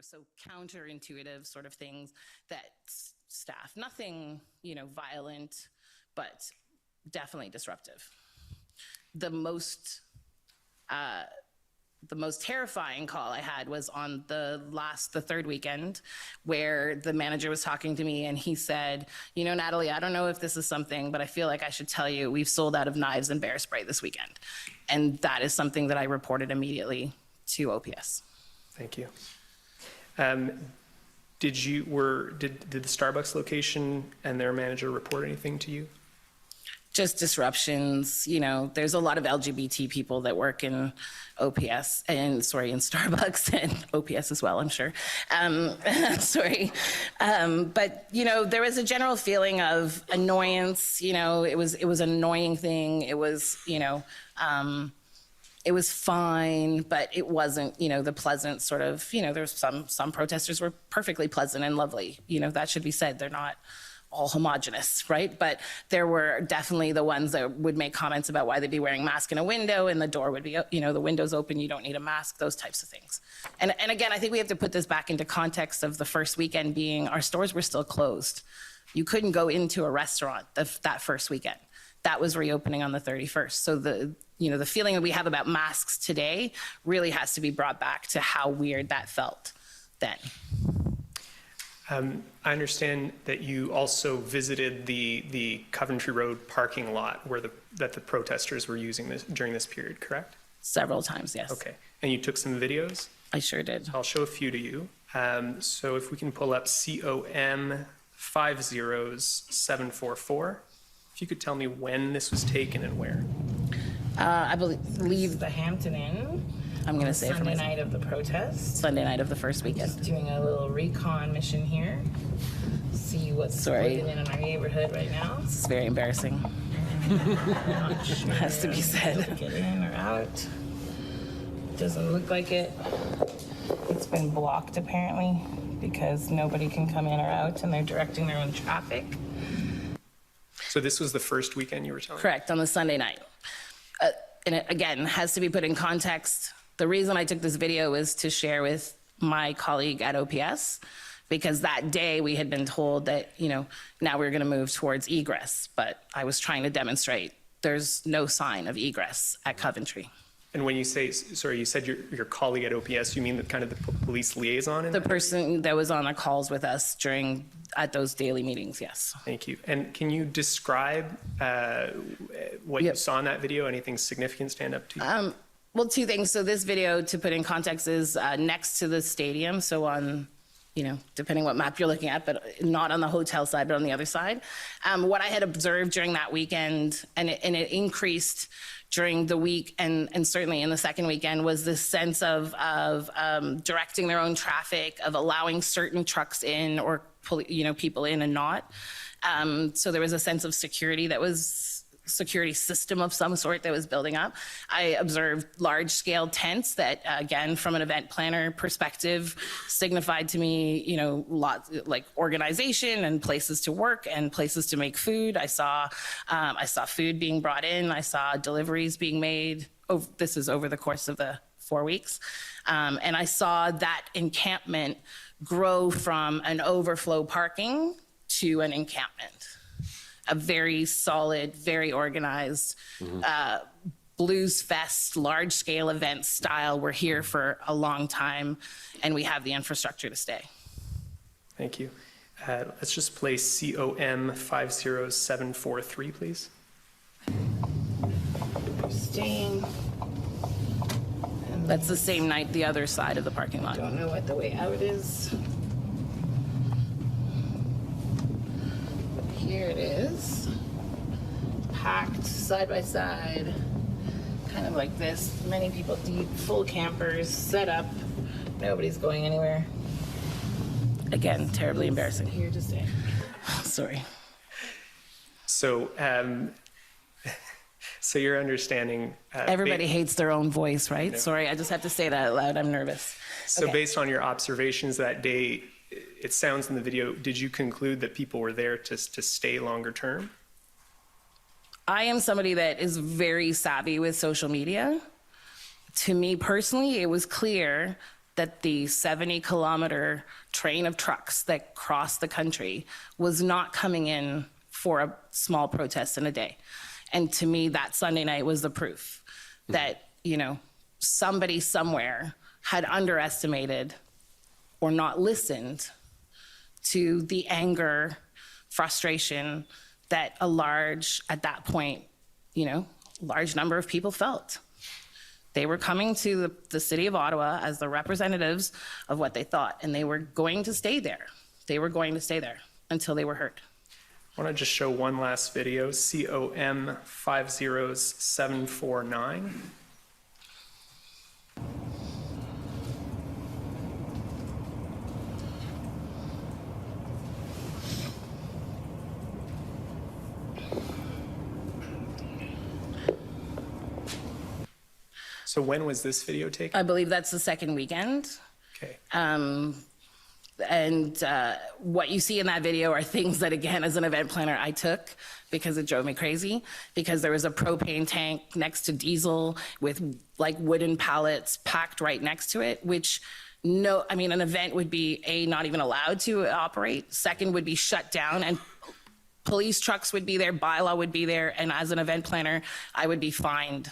so counterintuitive sort of things that staff, nothing, violent, but definitely disruptive. The most terrifying call I had was on the third weekend, where the manager was talking to me and he said, Natalie, I don't know if this is something, but I feel like I should tell you, we've sold out of knives and bear spray this weekend. And that is something that I reported immediately to OPS. Thank you. Did the Starbucks location and their manager report anything to you? Just disruptions. There's a lot of LGBT people that work in OPS and in Starbucks and OPS as well, I'm sure. But there was a general feeling of annoyance. It was an annoying thing. It was, it was fine, but it wasn't, the pleasant sort of, there's some protesters were perfectly pleasant and lovely. That should be said. They're not all homogenous, right? But there were definitely the ones that would make comments about why they'd be wearing a mask in a window and the door would be, the window's open, you don't need a mask, those types of things. And again, I think we have to put this back into context of the first weekend being our stores were still closed. You couldn't go into a restaurant that first weekend. That was reopening on the 31st. So the feeling that we have about masks today really has to be brought back to how weird that felt then. I understand that you also visited the Coventry Road parking lot that the protesters were using during this period, correct? Several times, yes. Okay, and you took some videos? I sure did. I'll show a few to you. So if we can pull up COM 50744, if you could tell me when this was taken and where. I believe the Hampton Inn. I'm going to say Sunday night of the protest. Sunday night of the first weekend. Just doing a little recon mission here. See what's living in our neighborhood right now. This is very embarrassing. Not sure has to be said. Get in or out. Doesn't look like it. It's been blocked apparently because nobody can come in or out and they're directing their own traffic. So this was the first weekend you were telling me? Correct, on the Sunday night. And it, again, has to be put in context. The reason I took this video is to share with my colleague at OPS, because that day we had been told that, now we're going to move towards egress. But I was trying to demonstrate there's no sign of egress at Coventry. And when you say, sorry, you said your colleague at OPS, you mean the kind of the police liaison? The person that was on the calls with us at those daily meetings, yes. Thank you. And can you describe what you saw in that video? Anything significant stand up to you? Well, two things. So this video, to put in context, is next to the stadium. So on, depending what map you're looking at, but not on the hotel side, but on the other side. What I had observed during that weekend, and it increased during the week and certainly in the second weekend, was this sense of directing their own traffic, of allowing certain trucks in or people in and not. So there was a sense of security system of some sort that was building up. I observed large-scale tents that, again, from an event planner perspective, signified to me, lots like organization and places to work and places to make food. I saw food being brought in. I saw deliveries being made. This is over the course of the 4 weeks, and I saw that encampment grow from an overflow parking to an encampment. A very solid, very organized, blues fest, large scale event style. We're here for a long time and we have the infrastructure to stay. Thank you. Let's just play COM 50743, please. Staying. That's the same night, the other side of the parking lot. Don't know what the way out is. Here it is, packed side by side, kind of like this. Many people deep, full campers, set up. Nobody's going anywhere. Again, terribly embarrassing. Here to stay. Sorry. So, so your understanding. Everybody hates their own voice, right? Sorry, I just have to say that out loud. I'm nervous. So based on your observations that day, it sounds in the video, did you conclude that people were there to stay longer term? I am somebody that is very savvy with social media. To me personally, it was clear that the 70-kilometer train of trucks that crossed the country was not coming in for a small protest in a day. And to me, that Sunday night was the proof that, you know, somebody somewhere had underestimated or not listened to the anger, frustration that at that point, you know, large number of people felt. They were coming to the city of Ottawa as the representatives of what they thought, and they were going to stay there. They were going to stay there until they were heard. I want to just show one last video, COM 50749. So when was this video taken? I believe that's the second weekend. Okay. What you see in that video are things that, again, as an event planner, I took because it drove me crazy, because there was a propane tank next to diesel with like wooden pallets packed right next to it, which an event would be not even allowed to operate. Second, would be shut down, and police trucks would be there, bylaw would be there, and as an event planner, I would be fined.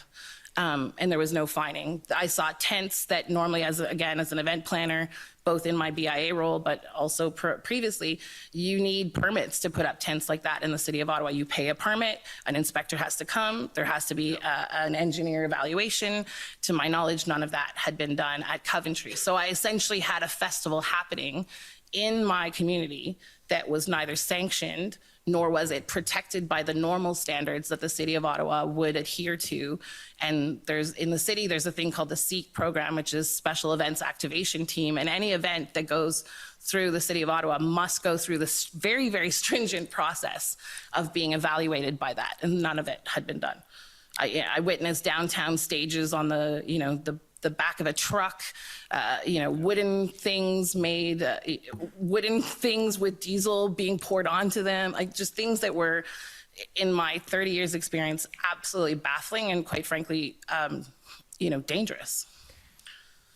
And there was no fining. I saw tents that normally, as an event planner, both in my BIA role, but also previously, you need permits to put up tents like that in the city of Ottawa. You pay a permit, an inspector has to come, there has to be an engineer evaluation. To my knowledge, none of that had been done at Coventry. So I essentially had a festival happening in my community that was neither sanctioned nor was it protected by the normal standards that the city of Ottawa would adhere to. And in the city, there's a thing called the SEEK program, which is Special Events Activation Team. And any event that goes through the city of Ottawa must go through this very, very stringent process of being evaluated by that. And none of it had been done. I witnessed downtown stages on the back of a truck, wooden things with diesel being poured onto them, like just things that were, in my 30 years experience, absolutely baffling and quite frankly, dangerous.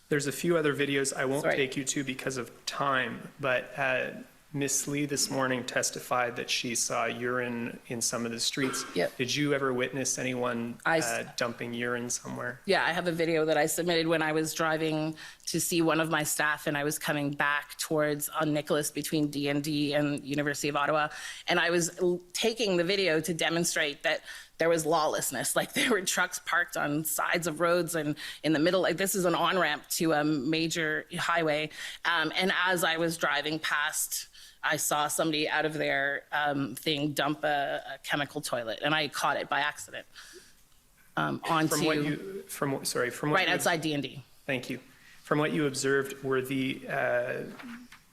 There's a few other videos I won't take you to because of time, but Miss Lee this morning testified that she saw urine in some of the streets. Yep. Did you ever witness anyone dumping urine somewhere? Yeah, I have a video that I submitted when I was driving to see one of my staff, and I was coming back towards on Nicholas between D&D and University of Ottawa, and I was taking the video to demonstrate that there was lawlessness. Like, there were trucks parked on sides of roads and in the middle. Like, this is an on-ramp to a major highway, and as I was driving past, I saw somebody out of their thing dump a chemical toilet, and I caught it by accident right outside D&D. Thank you. From what you observed, were the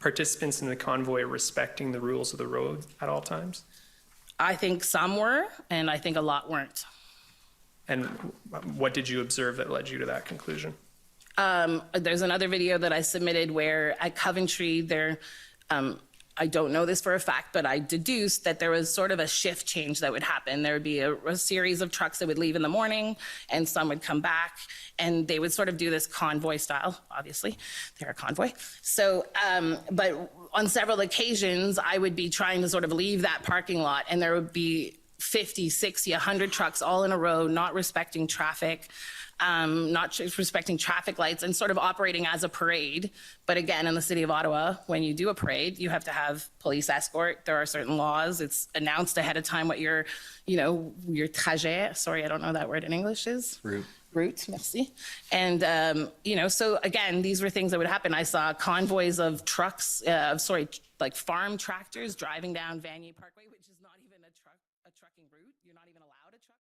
participants in the convoy respecting the rules of the road at all times? I think some were, and I think a lot weren't. And what did you observe that led you to that conclusion? There's another video that I submitted where at Coventry I don't know this for a fact, but I deduced that there was sort of a shift change that would happen. There would be a series of trucks that would leave in the morning, and some would come back, and they would sort of do this convoy style. Obviously, they're a convoy. So, but on several occasions, I would be trying to sort of leave that parking lot, and there would be 50, 60, 100 trucks all in a row, not respecting traffic. Not respecting traffic lights and sort of operating as a parade. But again, in the city of Ottawa, when you do a parade, you have to have police escort. There are certain laws. It's announced ahead of time what your trajet, sorry, I don't know that word in English is. Route, merci. And, so again, these were things that would happen. I saw convoys of trucks, like farm tractors driving down Vanier Parkway, which is not even a trucking route. You're not even allowed a truck.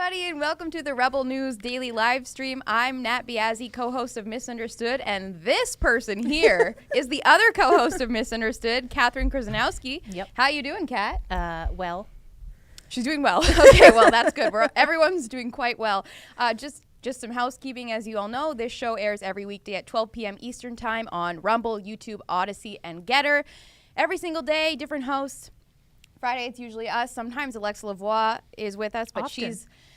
everybody, and welcome to the Rebel News Daily Livestream. I'm Nat Biase, co-host of Misunderstood, and this person here is the other co-host of Misunderstood, Catherine Krozonouski. Yep. How you doing, Kat? Well. She's doing well. Okay, well, that's good. Everyone's doing quite well. Just some housekeeping. As you all know, this show airs every weekday at 12 p.m. Eastern Time on Rumble, YouTube, Odyssey, and Getter. Every single day, different hosts. Friday, it's usually us. Sometimes Alexa Lavoie is with us, but Often.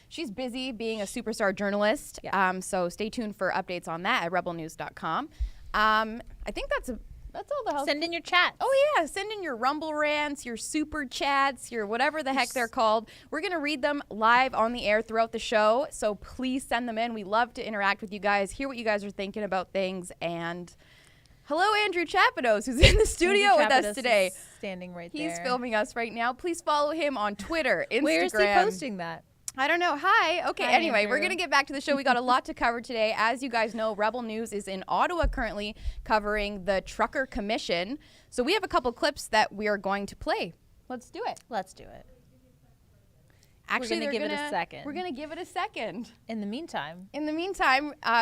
she's busy being a superstar journalist. Yeah. So stay tuned for updates on that at rebelnews.com. I think that's all the house. Send in your chat. Oh, yeah. Send in your Rumble rants, your super chats, your whatever the heck they're called. We're going to read them live on the air throughout the show. So please send them in. We love to interact with you guys, hear what you guys are thinking about things. And hello, Andrew Chapados, who's in the studio with us today. Standing right there. He's filming us right now. Please follow him on Twitter, Instagram. Where is he posting that? I don't know. Hi. Okay. Hi, Anyway, Andrew. we're going to get back to the show. We got a lot to cover today. As you guys know, Rebel News is in Ottawa currently covering the Trucker Commission. So we have a couple clips that we are going to play. Let's do it. Let's do it. Actually, gonna give it a second. We're going to give it a second. In the meantime,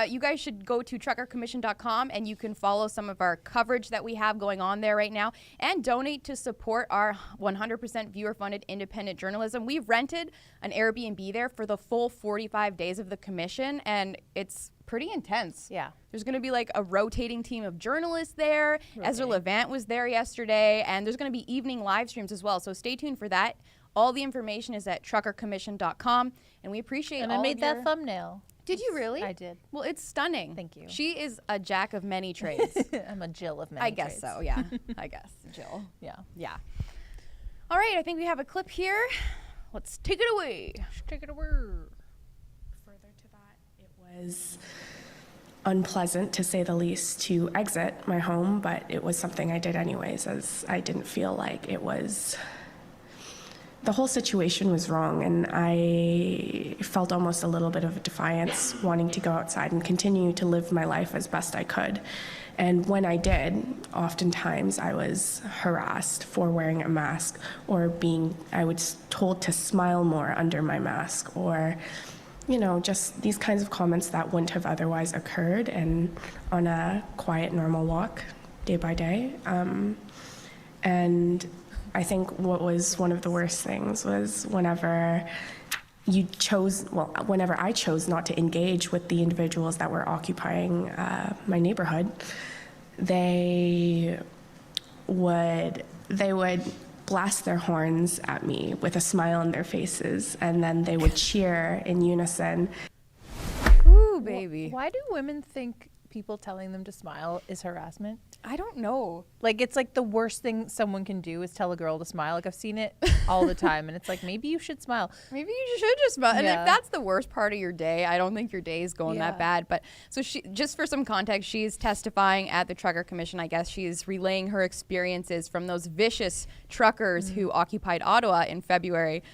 You guys should go to truckercommission.com and you can follow some of our coverage that we have going on there right now and donate to support our 100% viewer-funded independent journalism. We've rented an Airbnb there for the full 45 days of the commission, and it's pretty intense. Yeah. There's going to be like a rotating team of journalists there. Ezra Levant was there yesterday, and there's going to be evening live streams as well. So stay tuned for that. All the information is at truckercommission.com, and we appreciate and all I made of that your... thumbnail. Did you really? I did. Well, it's stunning. Thank you. She is a jack of many trades. I'm a Jill of many I guess trades. so, yeah. I guess, Jill. Yeah. Yeah. All right, I think we have a clip here. Let's take it away. Take it away. Further to that, it was unpleasant, to say the least, to exit my home, but it was something I did anyways, as I didn't feel like it was... The whole situation was wrong, and I felt almost a little bit of defiance, wanting to go outside and continue to live my life as best I could. And when I did, oftentimes I was harassed for wearing a mask, or I was told to smile more under my mask, or, you know, just these kinds of comments that wouldn't have otherwise occurred and on a quiet, normal walk, day by day. And I think what was one of the worst things was whenever I chose not to engage with the individuals that were occupying my neighborhood, they would blast their horns at me with a smile on their faces, and then they would cheer in unison. Ooh, baby. Why do women think people telling them to smile is harassment? I don't know. Like, it's like the worst thing someone can do is tell a girl to smile. Like, I've seen it all the time, and it's like, maybe you should smile. Maybe you should just smile. And Yeah. if that's the worst part of your day, I don't think your day is going Yeah. that bad. But so she, just for some context, she's testifying at the Trucker Commission. I guess she's relaying her experiences from those vicious truckers who occupied Ottawa in February.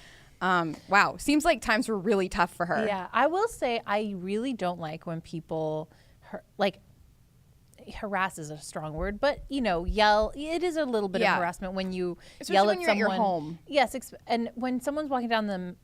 Wow. Seems like times were really tough for her. Yeah, I will say I really don't like when people, harass is a strong word, but yell. It is a little bit Yeah. of harassment when you Especially yell when at you're at someone. your home. Yes, and when someone's walking down the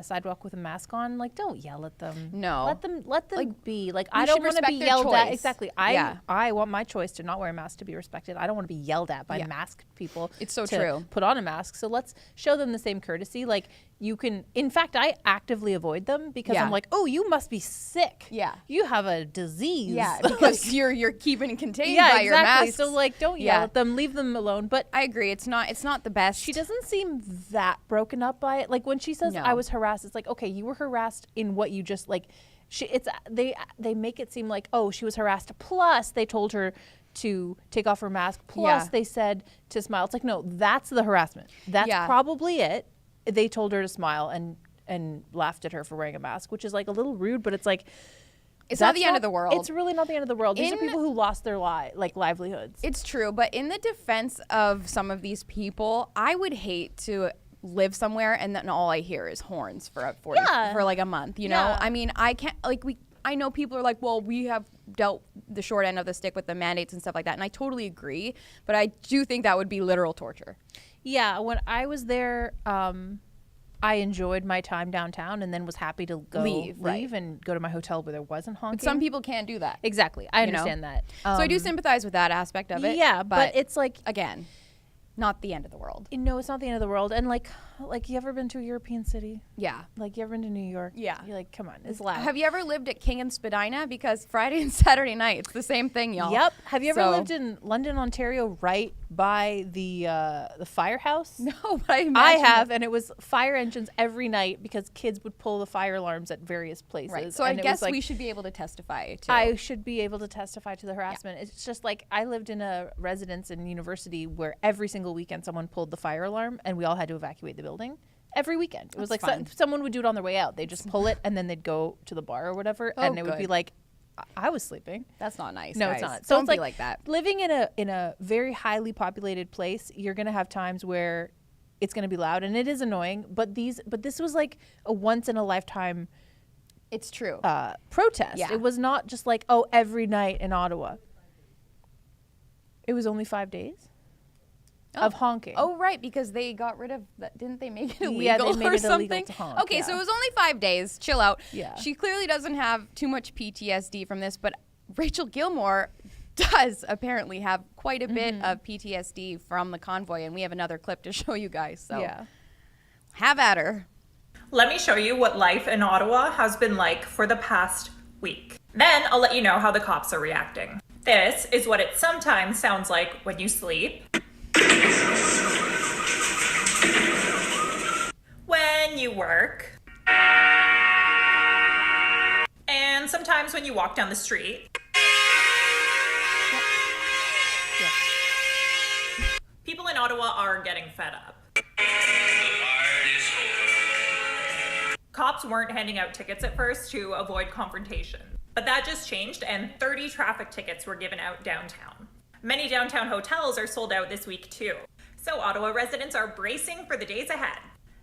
sidewalk with a mask on, like, don't yell at them. No. let them Like, be. Like, you I don't should want to be respect their yelled at. choice. Exactly. Yeah. I want my choice to not wear a mask to be respected. I don't want to be yelled at by Yeah. masked people. It's so to true. Put on a mask. So let's show them the same courtesy. Like, you can. In fact, I actively avoid them because Yeah. I'm like, oh, you must be sick. Yeah. You have a disease. Yeah, because you're keeping it contained Yeah, by your exactly. mask. So, like, don't yell Yeah. at them. Leave them alone. But I agree. It's not the best. she doesn't seem that broken up by it. Like, when she says No. I was harassed, it's like, okay, you were harassed in what you just, like, they make it seem like, oh, she was harassed. Plus, they told her to take off her mask. Plus, Yeah. they said to smile. It's like, no, that's the harassment. That's Yeah. probably it. They told her to smile and laughed at her for wearing a mask, which is, like, a little rude, but it's like, It's not that's the end of the world. It's really not the end of the world. These are In- people who lost their livelihoods. It's true, but in the defense of some of these people, I would hate to live somewhere and then all I hear is horns for like a month, you know? Yeah. I mean, I can't, like, I know people are like, well, we have dealt the short end of the stick with the mandates and stuff like that, and I totally agree, but I do think that would be literal torture. Yeah, when I was there, I enjoyed my time downtown and then was happy to Leave, right. and go to my hotel where there wasn't honking. But some people can't do that. Exactly. I understand that. So I do sympathize with that aspect of it. Yeah, but it's like, again, not the end of the world. no, it's not the end of the world. And like you ever been to a European city? Yeah. Like, you ever been to New York? Yeah. You're like, come on, it's loud. Have you ever lived at King and Spadina? Because Friday and Saturday night, it's the same thing, y'all. Yep. Have you ever So- lived in London, Ontario, right by the firehouse? No, but I imagine I have, and it was fire engines every night because kids would pull the fire alarms at various places. Right. So I and it guess was like, we should be able to testify to. I should be able to testify to the harassment. It's just like I lived in a residence in university where every single weekend someone pulled the fire alarm and we all had to evacuate the building. Every weekend. It was That's like fun. someone would do it on their way out. They'd just pull it and then they'd go to the bar or whatever. Oh, and it would be good. like, I was sleeping. That's not nice. No, guys. it's not. Don't it's be like that. Living in a very highly populated place, you're gonna have times where it's gonna be loud and it is annoying. But this was like a once in a lifetime It's true. protest. Yeah. It was not just like, oh, every night in Ottawa. It was only 5 days of honking. Oh, right, because they got rid of that. Didn't they make it illegal Yeah, they made or it illegal something? to honk, Okay, so yeah. it was only 5 days. Chill out. Yeah. She clearly doesn't have too much PTSD from this, but Rachel Gilmore does apparently have quite a bit of PTSD from the convoy, and we have another clip to show you guys. So Yeah. have at her. Let me show you what life in Ottawa has been like for the past week. Then I'll let you know how the cops are reacting. This is what it sometimes sounds like when you sleep, when you work, and sometimes when you walk down the street. People in Ottawa are getting fed up. Cops weren't handing out tickets at first to avoid confrontation, but that just changed and 30 traffic tickets were given out downtown. Many downtown hotels are sold out this week too, so Ottawa residents are bracing for the days ahead.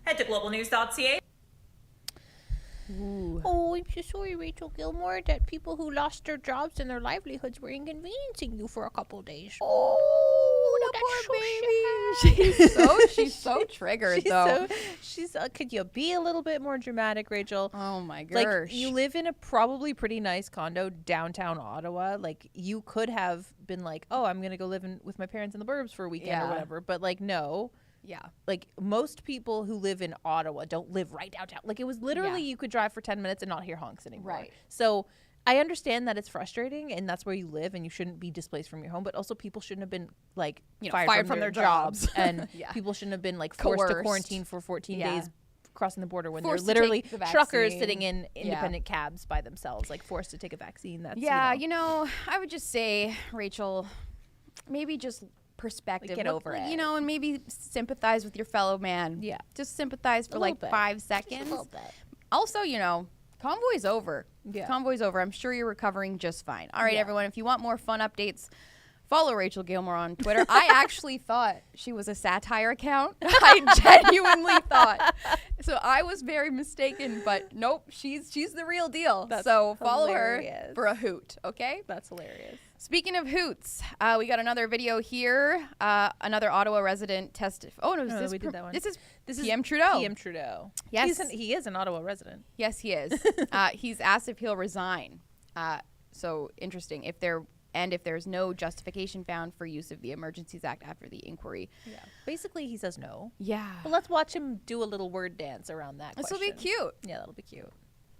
Head to globalnews.ca. Oh, I'm so sorry, Rachel Gilmore, that people who lost their jobs and their livelihoods were inconveniencing you for a couple days. Oh, Poor baby. She's so triggered though. Could you be a little bit more dramatic, Rachel? Oh my gosh. Like, you live in a probably pretty nice condo downtown Ottawa. Like, you could have been like, oh, I'm gonna go live with my parents in the burbs for a weekend or Yeah. whatever. But like, no. Yeah. Like, most people who live in Ottawa don't live right downtown. Like, it was literally Yeah. you could drive for 10 minutes and not hear honks anymore. Right. So I understand that it's frustrating and that's where you live and you shouldn't be displaced from your home, but also people shouldn't have been like fired from their jobs. and Yeah. people shouldn't have been like forced to Coerced. quarantine for 14 Yeah. days crossing the border when Forced to they're literally take the truckers vaccine. sitting in Yeah. independent cabs by themselves, like forced to take a vaccine. That's Yeah, I would just say, Rachel, maybe just perspective. Get over it. And maybe sympathize with your fellow man. Yeah. Just sympathize for A like little bit. 5 seconds. little bit. Also, convoy's over. Yeah. Convoy's over. I'm sure you're recovering just fine. All right, Yeah. everyone, if you want more fun updates, follow Rachel Gilmore on Twitter. I actually thought she was a satire account. I genuinely thought. So I was very mistaken, but nope, she's the real deal. That's so follow her hilarious. for a hoot, okay? That's hilarious. Speaking of hoots, we got another video here. Another Ottawa resident Oh, no, we did that one. This is PM Trudeau. PM Trudeau. Yes. He is an Ottawa resident. Yes, he is. He's asked if he'll resign. So interesting. If there's no justification found for use of the Emergencies Act after the inquiry. Yeah. Basically, he says no. Yeah. But let's watch him do a little word dance around that This will question. be cute. Yeah, that'll be cute.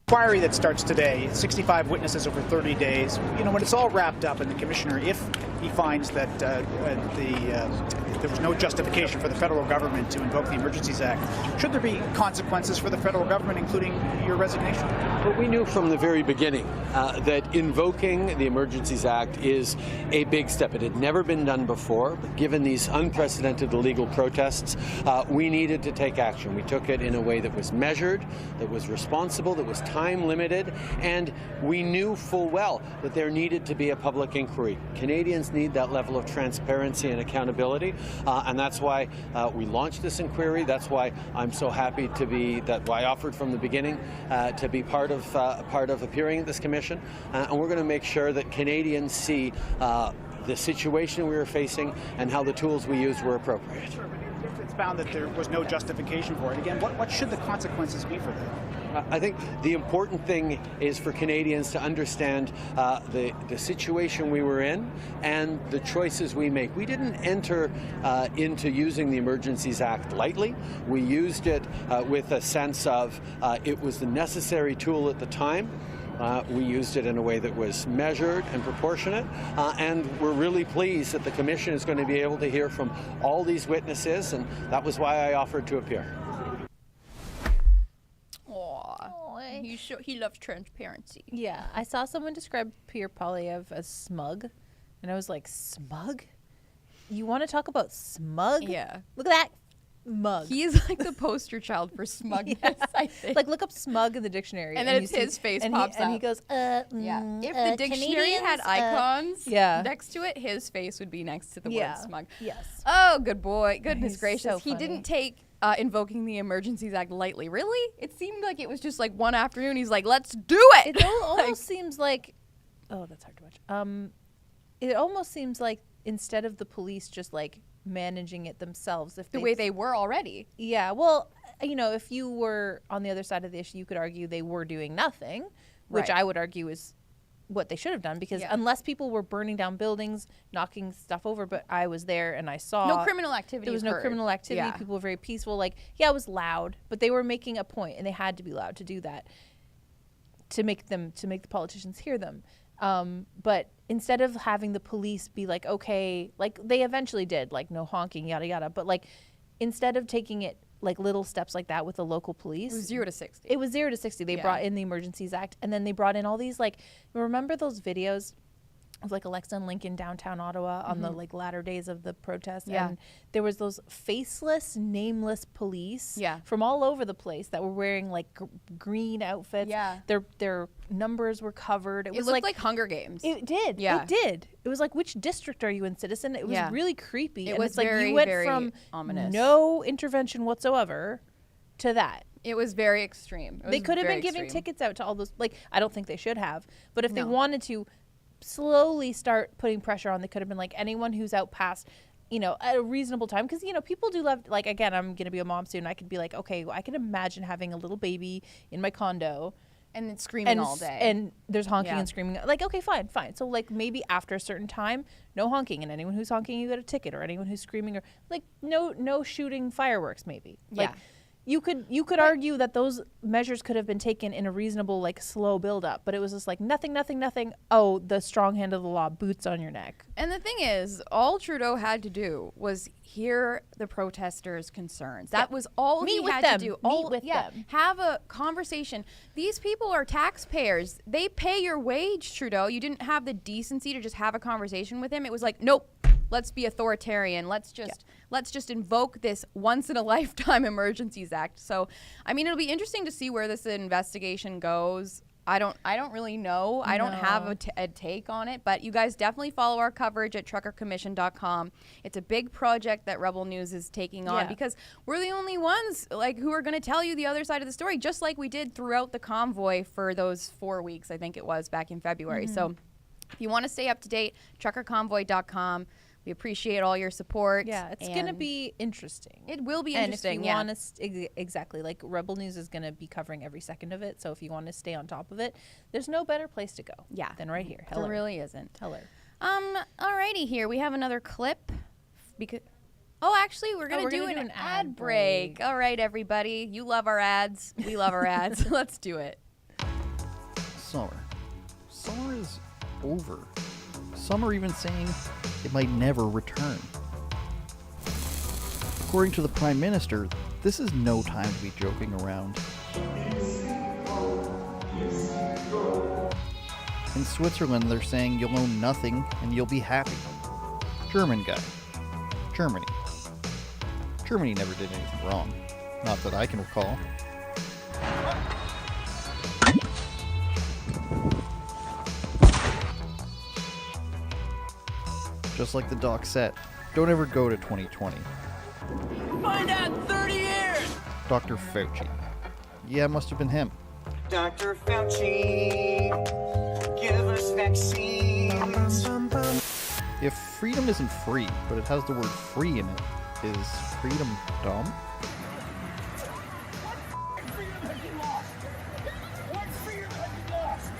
Inquiry that starts today, 65 witnesses over 30 days. When it's all wrapped up and the commissioner, if he finds that there was no justification for the federal government to invoke the Emergencies Act, should there be consequences for the federal government, including your resignation? Well, we knew from the very beginning that invoking the Emergencies Act is a big step. It had never been done before, but given these unprecedented illegal protests, we needed to take action. We took it in a way that was measured, that was responsible, that was time limited, and we knew full well that there needed to be a public inquiry. Canadians need that level of transparency and accountability, and that's why we launched this inquiry. That's why I'm so happy to be, why I offered from the beginning to be part of appearing at this commission, and we're going to make sure that Canadians see the situation we were facing and how the tools we used were appropriate. found that there was no justification for it. Again, what should the consequences be for that? I think the important thing is for Canadians to understand the situation we were in and the choices we make. We didn't enter into using the Emergencies Act lightly. We used it with a sense of it was the necessary tool at the time. We used it in a way that was measured and proportionate, and we're really pleased that the Commission is going to be able to hear from all these witnesses, and that was why I offered to appear. He loves transparency. Yeah, I saw someone describe Pierre Poilievre as smug, and I was like, smug? You want to talk about smug? Yeah. Look at that mug. He is like the poster child for smugness, I think. Like, look up smug in the dictionary. And then it's his face pops up. And he goes, Yeah. If the dictionary had icons next to it, his face would be next to the word smug. Yes. Oh, good boy. Goodness gracious. so He funny. didn't take invoking the Emergencies Act lightly. Really? It seemed like it was just like one afternoon. He's like, let's do it. It almost seems like, oh, that's hard to watch. It almost seems like instead of the police just like managing it themselves, if the way they were already. Yeah, well, you know, if you were on the other side of the issue, you could argue they were doing nothing, which I would argue is what they should have done, because unless people were burning down buildings, knocking stuff over, but I was there and I saw no criminal activity. There was no criminal activity. People were very peaceful. Like, yeah, it was loud, but they were making a point, and they had to be loud to do that, to make the politicians hear them. But instead of having the police be like, okay, like they eventually did, like no honking, yada yada, but like instead of taking it like little steps like that with the local police, it was 0 to 60. It was 0 to 60. They brought in the Emergencies Act, and then they brought in all these, like, remember those videos of like Alexa and Lincoln downtown Ottawa on the like latter days of the protest, and there was those faceless, nameless police from all over the place that were wearing like green outfits. Yeah, their numbers were covered. It looked like Hunger Games. It did. Yeah, it did. It was like, which district are you in, citizen? It was really creepy. It was it's like very, you went very from ominous. No intervention whatsoever to that. It was very extreme. They could have been giving tickets out to all those. Like, I don't think they should have, but if they wanted to slowly start putting pressure on, they could have been like, anyone who's out past, you know, at a reasonable time, because, you know, people do love, like, again, I'm gonna be a mom soon. I could be like, okay, I can imagine having a little baby in my condo and then screaming all day, and there's honking and screaming. Like, okay, fine. So like maybe after a certain time, no honking, and anyone who's honking, you get a ticket, or anyone who's screaming, or like no shooting fireworks, maybe. Like, you could argue that those measures could have been taken in a reasonable, like, slow build up, but it was just like nothing. Oh, the strong hand of the law, boots on your neck. And the thing is, all Trudeau had to do was hear the protesters' concerns. That was all he had to do. Meet with them. Have a conversation. These people are taxpayers. They pay your wage, Trudeau. You didn't have the decency to just have a conversation with him. It was like, nope. Let's be authoritarian. Let's just invoke this once in a lifetime Emergencies Act. So, I mean, it'll be interesting to see where this investigation goes. I don't really know. I don't have a take on it, but you guys definitely follow our coverage at truckercommission.com. It's a big project that Rebel News is taking on because we're the only ones like who are going to tell you the other side of the story, just like we did throughout the convoy for those 4 weeks, I think it was, back in February. So if you want to stay up to date, truckerconvoy.com. We appreciate all your support. Yeah, it's going to be interesting. It will be interesting. And if you want to, exactly, like Rebel News is going to be covering every second of it. So if you want to stay on top of it, there's no better place to go. Than right here. There really isn't. Tell her. Alrighty, here we have another clip. Actually, we're gonna do an ad break. All right, everybody, you love our ads. We love our ads. Let's do it. Summer is over. Some are even saying it might never return. According to the Prime Minister, this is no time to be joking around. In Switzerland, they're saying you'll own nothing and you'll be happy. German guy. Germany. Germany never did anything wrong. Not that I can recall. Just like the doc said, don't ever go to 2020. Find out in 30 years! Dr. Fauci. Yeah, it must have been him. Dr. Fauci, give us vaccines. If freedom isn't free, but it has the word free in it, Is freedom dumb? What freedom have you lost? What freedom have you lost?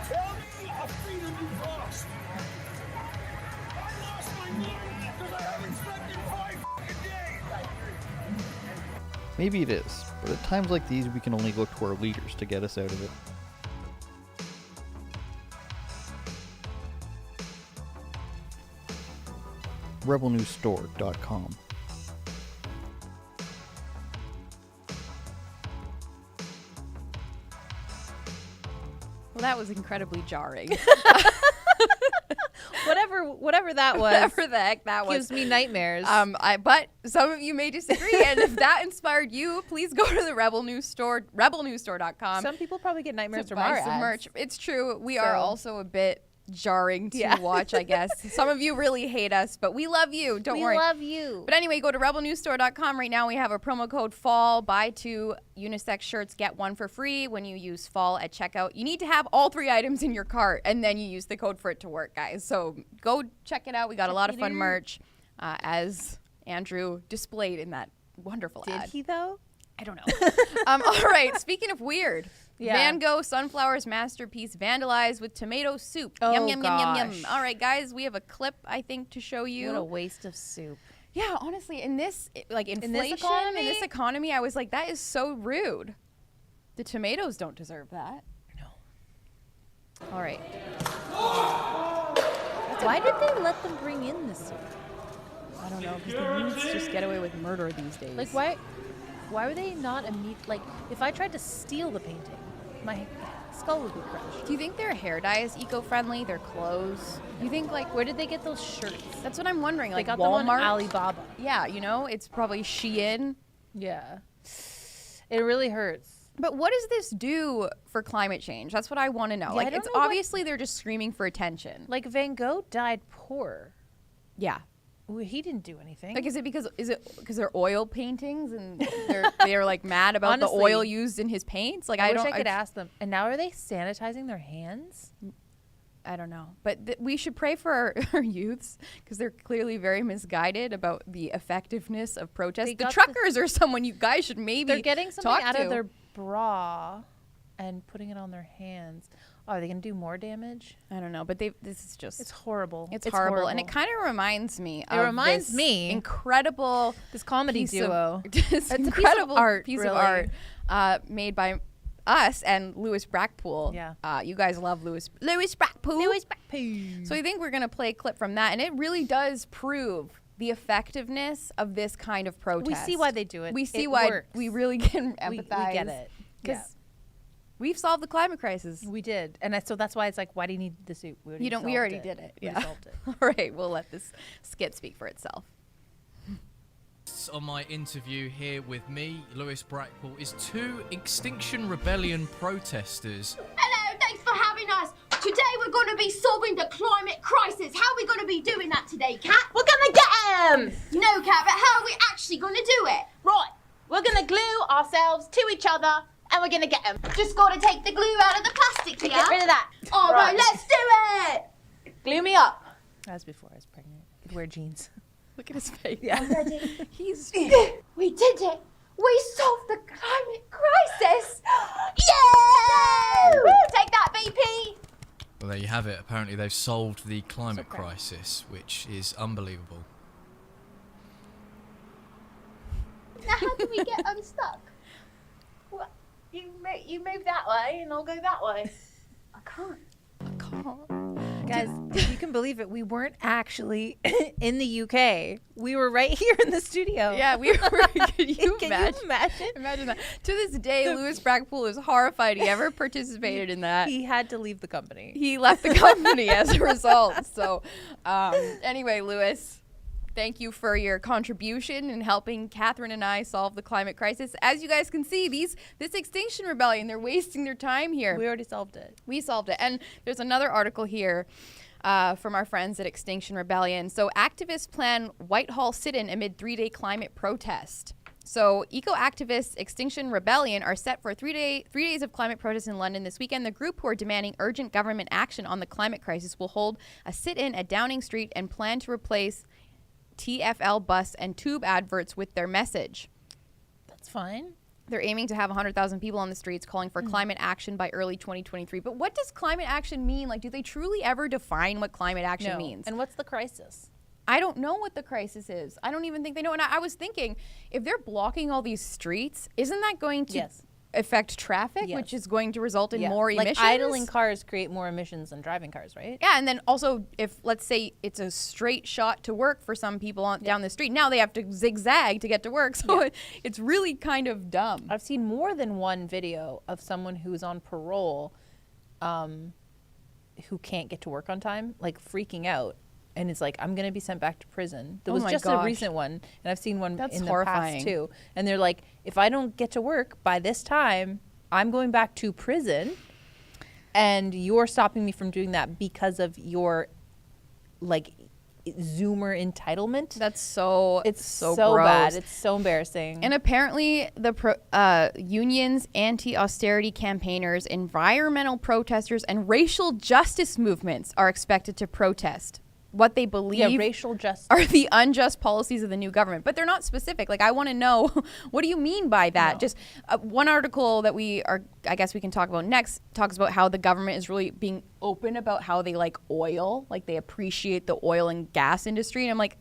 Tell me a freedom you've lost. I lost my mind because I haven't slept in 5 fucking days. Maybe it is, but at times like these, we can only look to our leaders to get us out of it. rebelnewsstore.com. Well, that was incredibly jarring. Whatever that was. Whatever the heck that was. Gives me nightmares. But some of you may disagree, and if that inspired you, please go to the Rebel News Store, rebelnewsstore.com. Some people probably get nightmares to from buy our some ads. merch. It's true. We are also a bit jarring to watch, I guess. Some of you really hate us, but we love you. Don't worry. We love you. But anyway, go to rebelnewsstore.com. Right now we have a promo code FALL. Buy 2 unisex shirts, get 1 for free when you use FALL at checkout. You need to have all 3 items in your cart, and then you use the code for it to work, guys. So go check it out. We got a lot of fun merch, as Andrew displayed in that wonderful ad. Did he, though? I don't know. All right, speaking of weird. Yeah. Van Gogh Sunflower's masterpiece vandalized with tomato soup. Oh, yum, yum, yum, yum, yum. gosh. All right, guys, we have a clip, I think, to show you. What a waste of soup. Yeah, honestly, in this, like, inflation, economy? in this economy, I was like, that is so rude. The tomatoes don't deserve that. No. All right. Why did they let them bring in the soup? I don't know, because the youths just get away with murder these days. Like, why were they not like, if I tried to steal the painting, my skull would be crushed. Do you think their hair dye is eco-friendly, their clothes? Do you think, like, where did they get those shirts? That's what I'm wondering. They Like, got Walmart? them on Alibaba. Yeah, you know, it's probably Shein. Yeah. It really hurts. But what does this do for climate change? That's what I want to know. Yeah, like, I don't it's know obviously they're just screaming for attention. Like, Van Gogh died poor. Yeah. Well, he didn't do anything. Like, is it because they're oil paintings and they're like mad about Honestly, the oil used in his paints? Like, I wish I could ask them. And now are they sanitizing their hands? I don't know. But we should pray for our youths because they're clearly very misguided about the effectiveness of protests. The truckers are someone you guys should maybe They're getting something talk out to. of their bra and putting it on their hands. Oh, are they going to do more damage? I don't know, but this is just... It's horrible. It's horrible. And it kind of reminds me of reminds this me incredible... This comedy duo. This incredible piece of art made by us and Louis Brackpool. Yeah. You guys love Louis Brackpool. So I think we're going to play a clip from that, and it really does prove the effectiveness of this kind of protest. We see why they do it. We see It why works. we really can empathize. We get it. Because we've solved the climate crisis. We did. And so that's why it's like, why do you need the soup? We already did it. We Yeah. solved it. All right, we'll let this skit speak for itself. On my interview here with me, Louis Brackpool, is 2 Extinction Rebellion protesters. Hello, thanks for having us. Today we're going to be solving the climate crisis. How are we going to be doing that today, Kat? We're going to get 'em! No, Kat, but how are we actually going to do it? Right, we're going to glue ourselves to each other and we're going to get 'em. Just got to take the glue out of the plastic here. Get rid of that. All right, let's do it! Glue me up. As before I was pregnant. I could wear jeans. Look at his face. Yeah. I'm ready. We did it. We solved the climate crisis. Yay! Woo, take that, BP. Well, there you have it. Apparently they've solved the climate crisis, which is unbelievable. Now how do we get unstuck? What? You move that way and I'll go that way. I can't. Guys, you can believe it. We weren't actually in the UK. We were right here in the studio. Yeah, we were. Can you Can imagine? you imagine? Imagine that. To this day, Louis Brackpool is horrified he ever participated in that. He had to leave the company. He left the company as a result. So, anyway, Louis, thank you for your contribution in helping Catherine and I solve the climate crisis. As you guys can see, this Extinction Rebellion, they're wasting their time here. We already solved it. We solved it. And there's another article here from our friends at Extinction Rebellion. So activists plan Whitehall sit-in amid 3-day climate protest. So eco-activists Extinction Rebellion are set for 3 days of climate protests in London this weekend. The group, who are demanding urgent government action on the climate crisis, will hold a sit-in at Downing Street and plan to replace TFL bus and tube adverts with their message. That's fine. They're aiming to have 100,000 people on the streets calling for climate action by early 2023. But what does climate action mean? Like, do they truly ever define what climate action means? And what's the crisis? I don't know what the crisis is. I don't even think they know. And I was thinking, if they're blocking all these streets, isn't that going to affect traffic, which is going to result in more emissions? Like idling cars create more emissions than driving cars, right? Yeah, and then also if, let's say, it's a straight shot to work for some people down the street, now they have to zigzag to get to work. So it's really kind of dumb. I've seen more than one video of someone who's on parole who can't get to work on time, like freaking out. And it's like, I'm going to be sent back to prison. There was just a recent one, and I've seen one in the past too. And they're like, if I don't get to work by this time, I'm going back to prison. And you're stopping me from doing that because of your, like, Zoomer entitlement. That's so, it's so gross. bad. It's so embarrassing. And apparently the unions, anti-austerity campaigners, environmental protesters, and racial justice movements are expected to protest what they believe racial justice are the unjust policies of the new government. But they're not specific. Like, I want to know, what do you mean by that? No. Just one article that I guess we can talk about next, talks about how the government is really being open about how they like oil, like they appreciate the oil and gas industry. And I'm like,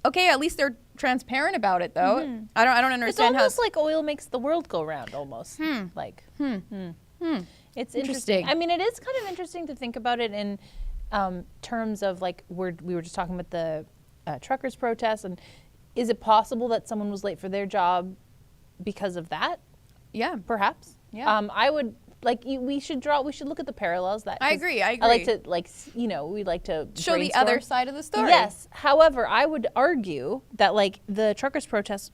okay, at least they're transparent about it, though. Mm-hmm. I don't understand. It's almost like oil makes the world go round, almost. It's interesting. I mean, it is kind of interesting to think about it in terms of, like, we were just talking about the truckers' protests, and is it possible that someone was late for their job because of that? Yeah, perhaps. Yeah, I would we should look at the parallels. That I agree. I like to we like to show the other side of the story. Yes. However, I would argue that like the truckers' protest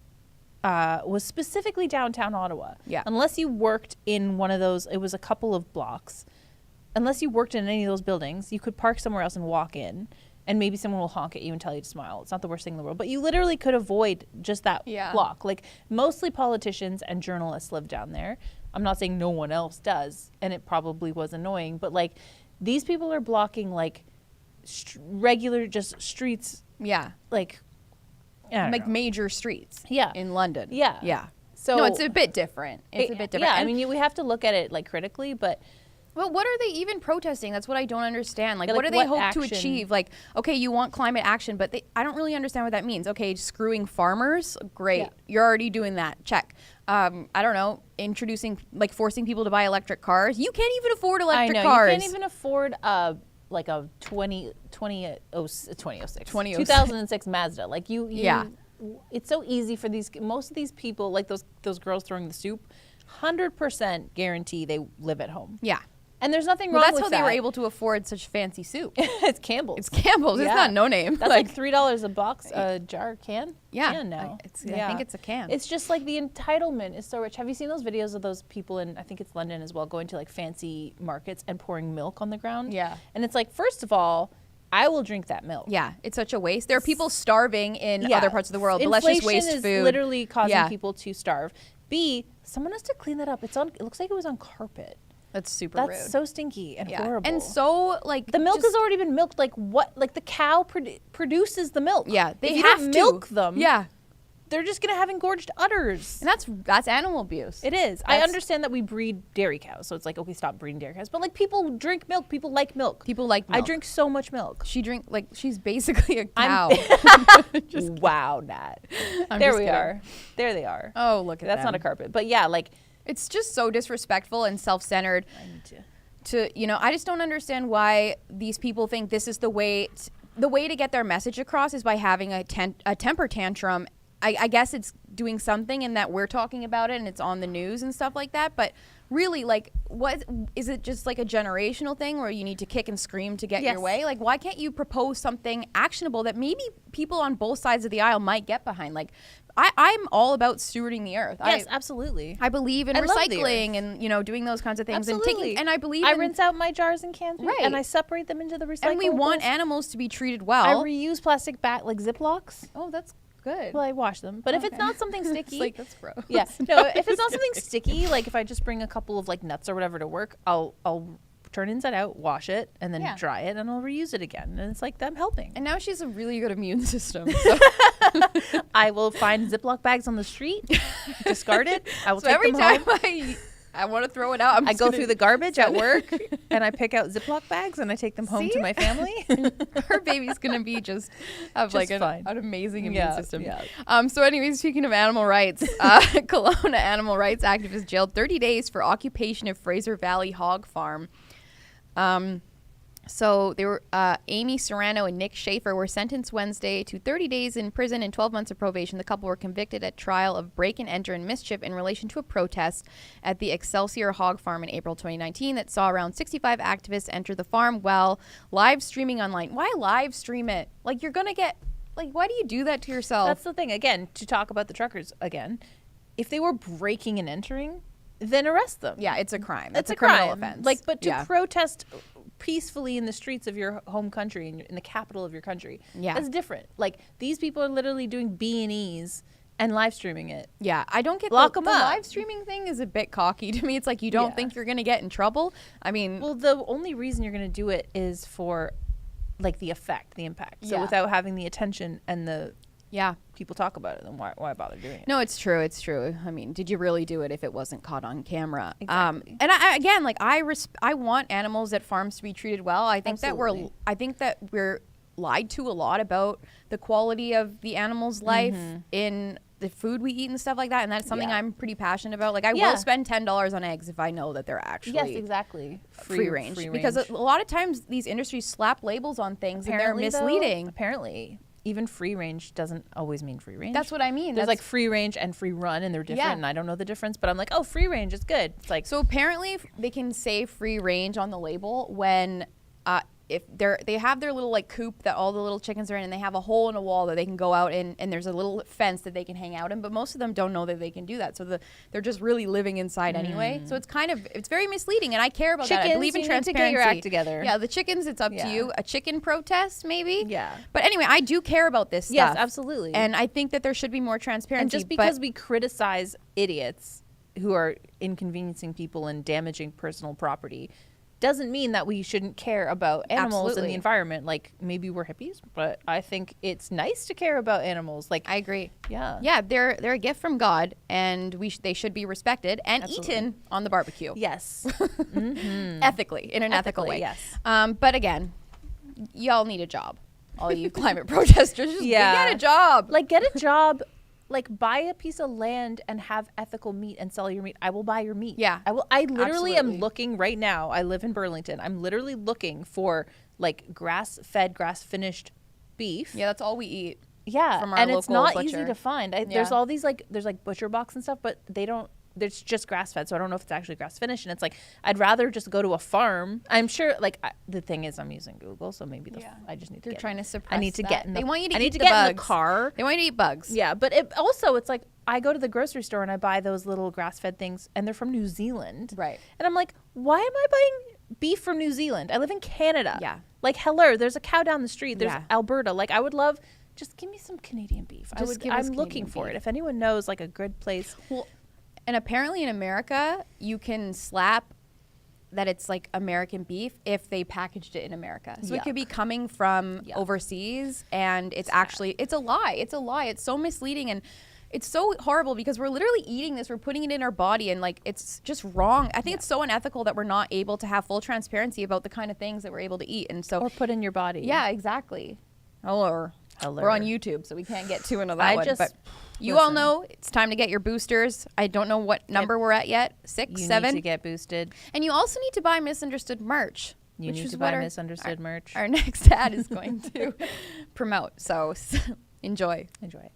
was specifically downtown Ottawa. Yeah. Unless you worked in one of those, it was a couple of blocks. Unless you worked in any of those buildings, you could park somewhere else and walk in, and maybe someone will honk at you and tell you to smile. It's not the worst thing in the world. But you literally could avoid just that block. Like, mostly politicians and journalists live down there. I'm not saying no one else does, and it probably was annoying. But, like, these people are blocking, like, regular just streets. Yeah. Like major streets. Yeah. In London. Yeah. Yeah. So no, it's a bit different. Yeah, I mean, we have to look at it, like, critically, but... Well, what are they even protesting? That's what I don't understand. Like, what do they hope to achieve? Like, okay, you want climate action, but I don't really understand what that means. Okay, screwing farmers? Great. Yeah. You're already doing that. Check. I don't know, forcing people to buy electric cars. You can't even afford electric cars. You can't even afford a 2006 Mazda. Like, it's so easy for most of these people, like those girls throwing the soup, 100% guarantee they live at home. Yeah. And there's nothing wrong with that. That's how they were able to afford such fancy soup. It's Campbell's. It's Campbell's. Yeah. It's not no name. That's like $3 a box, a jar, can? Yeah. Can now. I think it's a can. It's just like the entitlement is so rich. Have you seen those videos of those people in, I think it's London as well, going to like fancy markets and pouring milk on the ground? Yeah. And it's like, first of all, I will drink that milk. Yeah, it's such a waste. There are people starving in other parts of the world, but let's just waste food. Inflation is literally causing people to starve. B, someone has to clean that up. It looks like it was on carpet. That's super rude. That's so stinky and horrible. And so, like... The milk has already been milked. Like, what? Like, the cow produces the milk. Yeah, they have to milk them. Yeah. They're just going to have engorged udders. And that's animal abuse. It is. I understand that we breed dairy cows, so it's like, okay, stop breeding dairy cows. But, like, people drink milk. People like milk. People like milk. I drink so much milk. She's basically a cow. Wow, Nat. There we are. There they are. Oh, look at that. That's not a carpet. But, yeah, like... It's just so disrespectful and self-centered. I just don't understand why these people think this is the way to get their message across is by having a temper tantrum. I guess it's doing something in that we're talking about it and it's on the news and stuff like that. But really, like, what is it just like a generational thing where you need to kick and scream to get your way? Like, why can't you propose something actionable that maybe people on both sides of the aisle might get behind? Like, I'm all about stewarding the earth. Yes, absolutely. I believe in recycling and doing those kinds of things. Absolutely. And I believe I rinse out my jars and cans and I separate them into the recyclables. And we want animals to be treated well. I reuse plastic like Ziplocs. Oh, that's good. Well, I wash them. But if it's not something sticky, it's like, that's gross. Yeah. No, if it's not something sticky, like if I just bring a couple of like nuts or whatever to work, I'll turn inside out, wash it, and then Yeah. dry it, and I'll reuse it again. And it's like, I'm helping. And now she has a really good immune system. So, I will find Ziploc bags on the street, discard it. I will so take every them time home. I want to throw it out, I go through the garbage at work, and I pick out Ziploc bags, and I take them home to my family. Her baby's going to be just have Just like fine. an amazing immune system. Yeah. So anyways, speaking of animal rights, Kelowna animal rights activist jailed 30 days for occupation of Fraser Valley Hog Farm. So they were Amy Serrano and Nick Schaefer were sentenced Wednesday to 30 days in prison and 12 months of probation. The couple were convicted at trial of break and enter and mischief in relation to a protest at the Excelsior Hog Farm in April 2019 that saw around 65 activists enter the farm while live streaming online. Why live stream it? Like, you're gonna get, like, why do you do that to yourself? That's the thing. Again, to talk about the truckers again, if they were breaking and entering, then arrest them. Yeah, it's a crime. It's a criminal crime. offense. Like, but to Yeah. protest peacefully in the streets of your home country, in the capital of your country, Yeah. that's different. Like, these people are literally doing B&Es and live streaming it. Yeah, I don't get Lock the 'em up. live streaming thing is a bit cocky to me. It's like you don't Yeah. think you're gonna get in trouble. I mean, Well, the only reason you're going to do it is for, like, the effect, the impact. So Yeah. without having the attention and the yeah. people talk about it, then why bother doing it? No, it's true. It's true. I mean, did you really do it if it wasn't caught on camera? Exactly. And I again, like I want animals at farms to be treated well. I think Absolutely. that we're lied to a lot about the quality of the animal's life in the food we eat and stuff like that. And that's something Yeah. I'm pretty passionate about. Like I Yeah. will spend $10 on eggs if I know that they're actually Yes, exactly. free range. Because a lot of times these industries slap labels on things Apparently, and they're though, misleading. apparently, even free range doesn't always mean free range. That's what I mean. There's That's- like free range and free run, and they're different. Yeah. And I don't know the difference, but I'm like, oh, free range is good. It's like, So apparently they can say free range on the label when if they have their little like coop that all the little chickens are in, and they have a hole in a wall that they can go out in, and there's a little fence that they can hang out in, but most of them don't know that they can do that. So they're just really living inside anyway. So it's very misleading, and I care about that. I Chickens, believe in you need to transparency. get your act together. Yeah, the chickens, it's up to Yeah. you. A chicken protest, maybe. Yeah. But anyway, I do care about this stuff. yes, absolutely. And I think that there should be more transparency. And just because we criticize idiots who are inconveniencing people and damaging personal property doesn't mean that we shouldn't care about animals and Absolutely. the environment. Like, maybe we're hippies, but I think it's nice to care about animals. Like, I agree. yeah. Yeah, they're a gift from God, and they should be respected and Absolutely. eaten on the barbecue. Yes. Ethically, in an ethical way. Yes. But again, y'all need a job. All you climate protesters, just get a job. Like, get a job. Like, buy a piece of land and have ethical meat and sell your meat. I will buy your meat. Yeah. I will. I literally Absolutely. am looking right now. I live in Burlington. I'm literally looking for like grass-fed, grass-finished beef. Yeah, that's all we eat. Yeah, from our and it's local not easy butcher. to find. There's Yeah. all these there's like butcher box and stuff, but they don't. It's just grass fed, so I don't know if it's actually grass finished. And it's like I'd rather just go to a farm. I'm sure. Like the thing is, I'm using Google, so maybe I just need to. They're get, trying to suppress. I need to that. get in the. They want you to I eat need to the get bugs. in the car. They want you to eat bugs. Yeah, but it's like I go to the grocery store and I buy those little grass fed things, and they're from New Zealand. Right. And I'm like, why am I buying beef from New Zealand? I live in Canada. Yeah. Like, hello, there's a cow down the street. There's Yeah. Alberta. Like, I would love. Just give me some Canadian beef. Just give us I'm looking Canadian for beef. it. If anyone knows like a good place. Well, and apparently in America, you can slap that it's like American beef if they packaged it in America. So it could be coming from overseas, and it's actually, it's a lie. It's a lie. It's so misleading, and it's so horrible because we're literally eating this. We're putting it in our body, and like it's just wrong. I think it's so unethical that we're not able to have full transparency about the kind of things that we're able to eat. And so, Or put in your body. yeah, exactly. Or we're on YouTube, so we can't get too into that I one. just- But you all listen. know it's time to get your boosters. I don't know what number we're at yet. 6, You 7. need to get boosted. And you also need to buy Misunderstood merch. You which need is to what buy our- Misunderstood merch. Our next ad is going to promote. So enjoy. Enjoy it.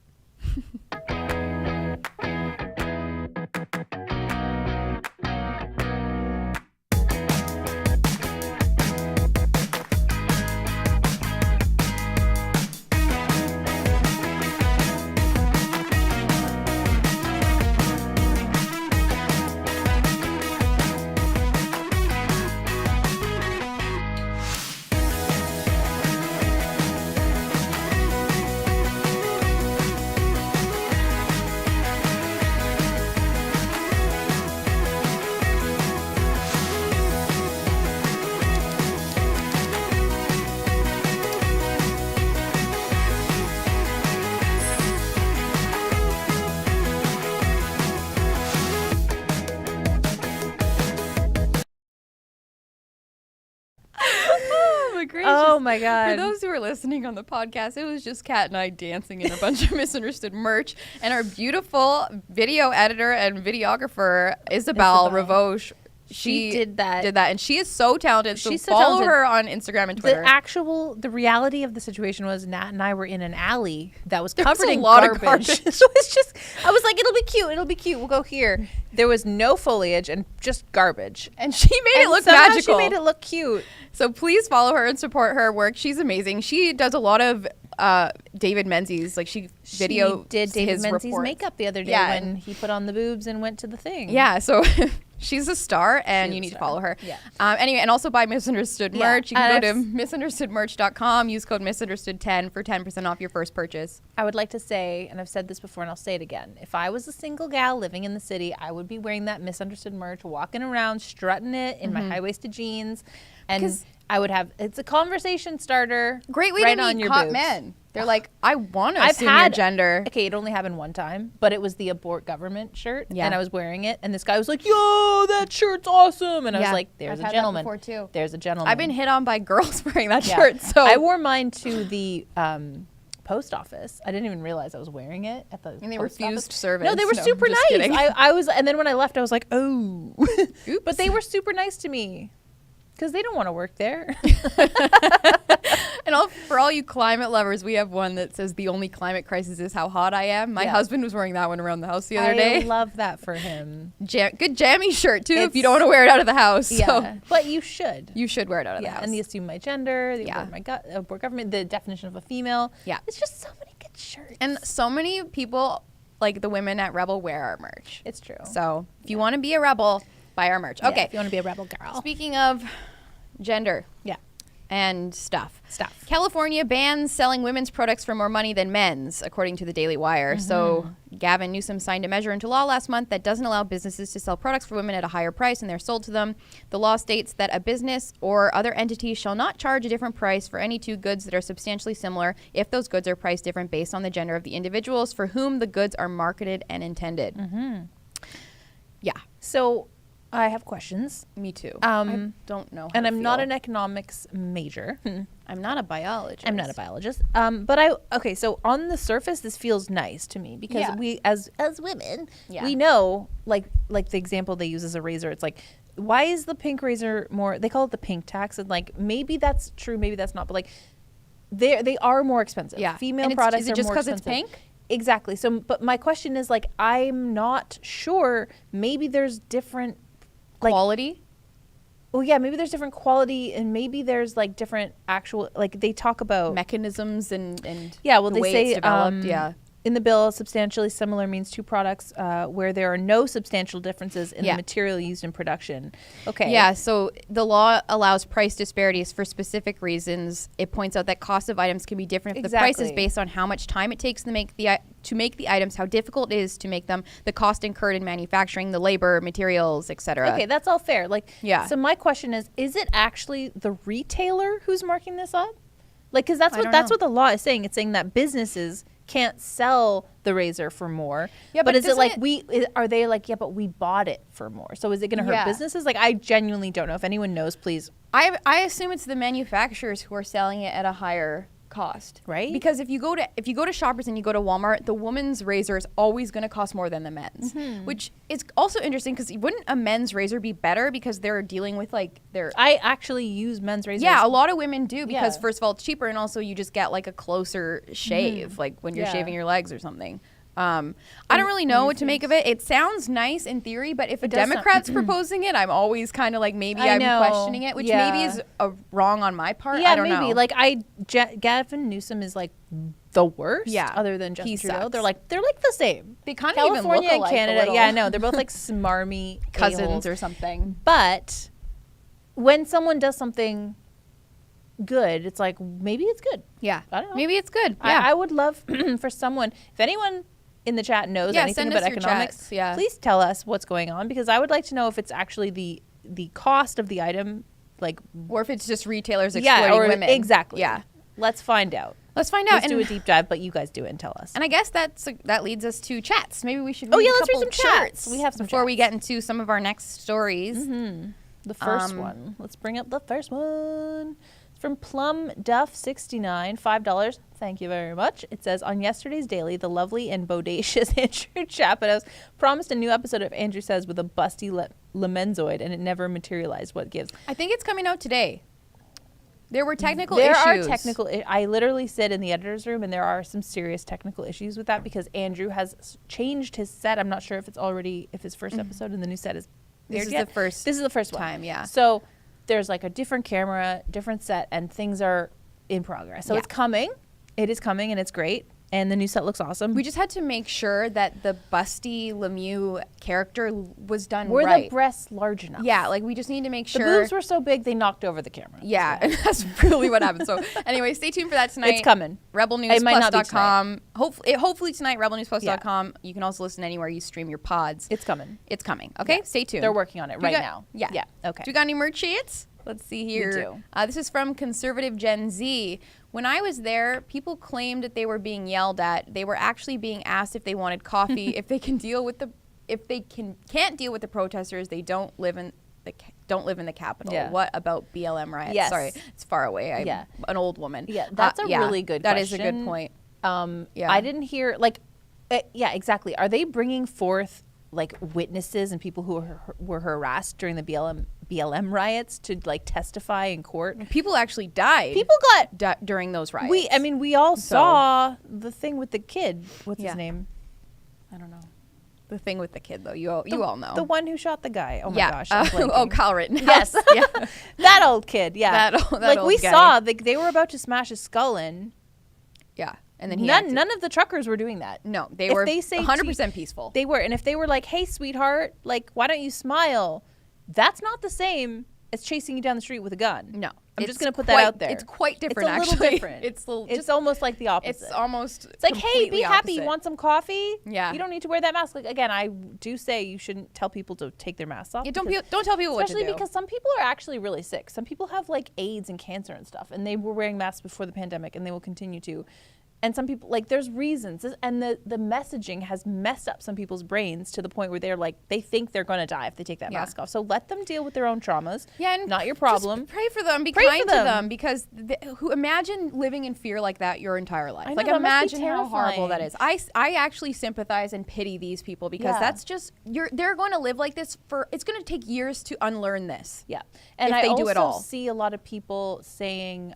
my God. For those who are listening on the podcast, it was just Kat and I dancing in a bunch of misunderstood merch. And our beautiful video editor and videographer, Isabel Ravoche, she did that, and she is so talented. So She's so follow talented. her on Instagram and Twitter. The reality of the situation was Nat and I were in an alley that was There was covered a in lot of garbage. garbage. So it's just, I was like, it'll be cute. We'll go here. There was no foliage and just garbage. And she made it look somehow magical. She made it look cute. So please follow her and support her work. She's amazing. She does a lot of David Menzies. Like she Did David his Menzies' reports. makeup the other day when he put on the boobs and went to the thing. Yeah, so she's a star, and you need to follow her. Yeah. Anyway, and also buy Misunderstood merch. You can go to misunderstoodmerch.com. Use code misunderstood10 for 10% off your first purchase. I would like to say, and I've said this before and I'll say it again, if I was a single gal living in the city, I would be wearing that Misunderstood merch, walking around, strutting it in my high-waisted jeans. And I would have, it's a conversation starter. Great way right to on meet your hot boobs. men. They're like, I want to assume your gender. Okay, it only happened one time, but it was the abort government shirt, Yeah. and I was wearing it, and this guy was like, "Yo, that shirt's awesome," and I was like, "There's I've a had gentleman." that before too. There's a gentleman. I've been hit on by girls wearing that shirt. So I wore mine to the post office. I didn't even realize I was wearing it at the. And they post refused office. service. No, they were No, super just nice. kidding. I was, and then when I left, I was like, "Oh," Oops. but they were super nice to me because they don't want to work there. And for all you climate lovers, we have one that says the only climate crisis is how hot I am. My husband was wearing that one around the house the other day. I love that for him. Good jammy shirt too, if you don't want to wear it out of the house. Yeah, So but you should. you should wear it out of the Yeah, house. and the assume my gender, the abort government, the definition of a female. Yeah. It's just so many good shirts. And so many people, like the women at Rebel, wear our merch. It's true. So if you want to be a rebel, buy our merch. Yeah, Okay. if you want to be a rebel girl. Speaking of gender. Yeah. And stuff. California bans selling women's products for more money than men's, according to the Daily Wire. So Gavin Newsom signed a measure into law last month that doesn't allow businesses to sell products for women at a higher price than they're sold to them. The law states that a business or other entity shall not charge a different price for any two goods that are substantially similar if those goods are priced different based on the gender of the individuals for whom the goods are marketed and intended. Yeah. So I have questions. Me too. I don't know how And to I'm not feel. an economics major. I'm not a biologist. I'm not a biologist. Okay, so on the surface, this feels nice to me because we, as women, we know, like the example they use as a razor, it's like, why is the pink razor more, they call it the pink tax, and like, maybe that's true, maybe that's not, but like, they are more expensive. Yeah. Female And products is it are just more 'cause it's expensive. pink? Exactly. So, but my question is like, I'm not sure, maybe there's different, like, quality? Well, yeah, maybe there's different quality, and maybe there's like different actual, like they talk about mechanisms and yeah. Well, the they way say it's developed, in the bill, substantially similar means two products where there are no substantial differences in the material used in production. Okay. Yeah, so the law allows price disparities for specific reasons. It points out that cost of items can be different if the price is based on how much time it takes to make the items, how difficult it is to make them, the cost incurred in manufacturing, the labor, materials, etc. Okay, that's all fair. Like, yeah. So my question is it actually the retailer who's marking this up? Like, because that's I don't what know. the law is saying. It's saying that businesses can't sell the razor for more. Yeah, but is it doesn't like are they like, yeah, but we bought it for more? So is it going to hurt Yeah. businesses? Like, I genuinely don't know. If anyone knows, please. I assume it's the manufacturers who are selling it at a higher cost, right? Because if you go to Shoppers and you go to Walmart, the woman's razor is always going to cost more than the men's, which is also interesting because wouldn't a men's razor be better because they're dealing with like their. I actually use men's razors. Yeah, a lot of women do because Yeah. first of all it's cheaper and also you just get like a closer shave, like when you're shaving your legs or something. I don't really know what to make of it. It sounds nice in theory, but if a does sound- Democrat's proposing it, I'm always kind of like maybe I I'm know. questioning it, which maybe is wrong on my part. Yeah, I don't maybe. know. Like Gavin Newsom is like the worst. Yeah, other than Justin he Trudeau, sucks. they're like the same. They kind of even look California and alike a Canada. little. Yeah, I know. They're both like smarmy cousins a-holes. or something. But when someone does something good, it's like maybe it's good. Yeah, I don't know. maybe it's good. Yeah, I would love for someone, if anyone in the chat knows anything send about us your economics, chats, yeah. please tell us what's going on, because I would like to know if it's actually the cost of the item, like, or if it's just retailers exploiting or women. exactly. Yeah, let's find out. let's find out Let's do a deep dive, but you guys do it and tell us. And I guess that leads us to chats. Maybe we should. Oh, read yeah, a let's read couple some chats. We have some before we chats. get into some of our next stories. The first one. Let's bring up the first one. From Plum Duff 69, $5. Thank you very much. It says, on yesterday's Daily, the lovely and bodacious Andrew Chapados promised a new episode of Andrew Says with a busty lemenzoid, and it never materialized. What gives? I think it's coming out today. There were technical issues. There are technical. I literally sit in the editor's room, and there are some serious technical issues with that because Andrew has changed his set. I'm not sure if his first episode in the new set is. This is the first time, yeah. So there's like a different camera, different set, and things are in progress. So it's coming. It is coming, and it's great. And the new set looks awesome. We just had to make sure that the busty Lemieux character was done Were right. the breasts large enough? Yeah, like we just need to make sure. The boobs were so big they knocked over the camera. Yeah, and that's really what happened. So anyway, stay tuned for that tonight. It's coming. RebelNewsPlus.com. Hopefully tonight, RebelNewsPlus.com. You can also listen anywhere you stream your pods. It's coming. It's coming. Okay, stay tuned. They're working on it right now. Yeah. Yeah. Okay. Do we got any merch sheets? Let's see here. We do. This is from Conservative Gen Z. When I was there, people claimed that they were being yelled at. They were actually being asked if they wanted coffee. If they can't deal with the protesters, they don't live in the capital. Yeah. What about BLM riots? Yes. Sorry, it's far away. I'm an old woman. Yeah, that's a really good question. That is a good point. I didn't hear exactly. Are they bringing forth like witnesses and people who were harassed during the BLM riots to like testify in court? People actually died. People got during those riots. We all saw the thing with the kid. What's his name? I don't know. The thing with the kid, though, you all know. The one who shot the guy. Oh my gosh. Kyle Rittenhouse. Yes. Yeah. That old kid. Yeah. That old we guy. saw they were about to smash his skull in. Yeah. And then none of the truckers were doing that. No, they were 100% peaceful. They were. And if they were like, hey, sweetheart, like, why don't you smile? That's not the same as chasing you down the street with a gun. No. I'm just going to put that out there. It's quite different, It's a actually. little different. It's almost like the opposite. It's like, hey, be happy. opposite. You want some coffee? Yeah. You don't need to wear that mask. Like, again, I do say you shouldn't tell people to take their masks off. Yeah, don't tell people what to do. Especially because some people are actually really sick. Some people have like AIDS and cancer and stuff, and they were wearing masks before the pandemic, and they will continue to. And some people, like, there's reasons. And the messaging has messed up some people's brains to the point where they're like, they think they're going to die if they take that mask off. So let them deal with their own traumas. Yeah, and not your problem. Just pray for them. Be kind to them. Because imagine living in fear like that your entire life. I know, like, that must be imagine how horrible that terrifying. is. I actually sympathize and pity these people because that's just, they're going to live like this it's going to take years to unlearn this. Yeah. And if they I do it also all. see a lot of people saying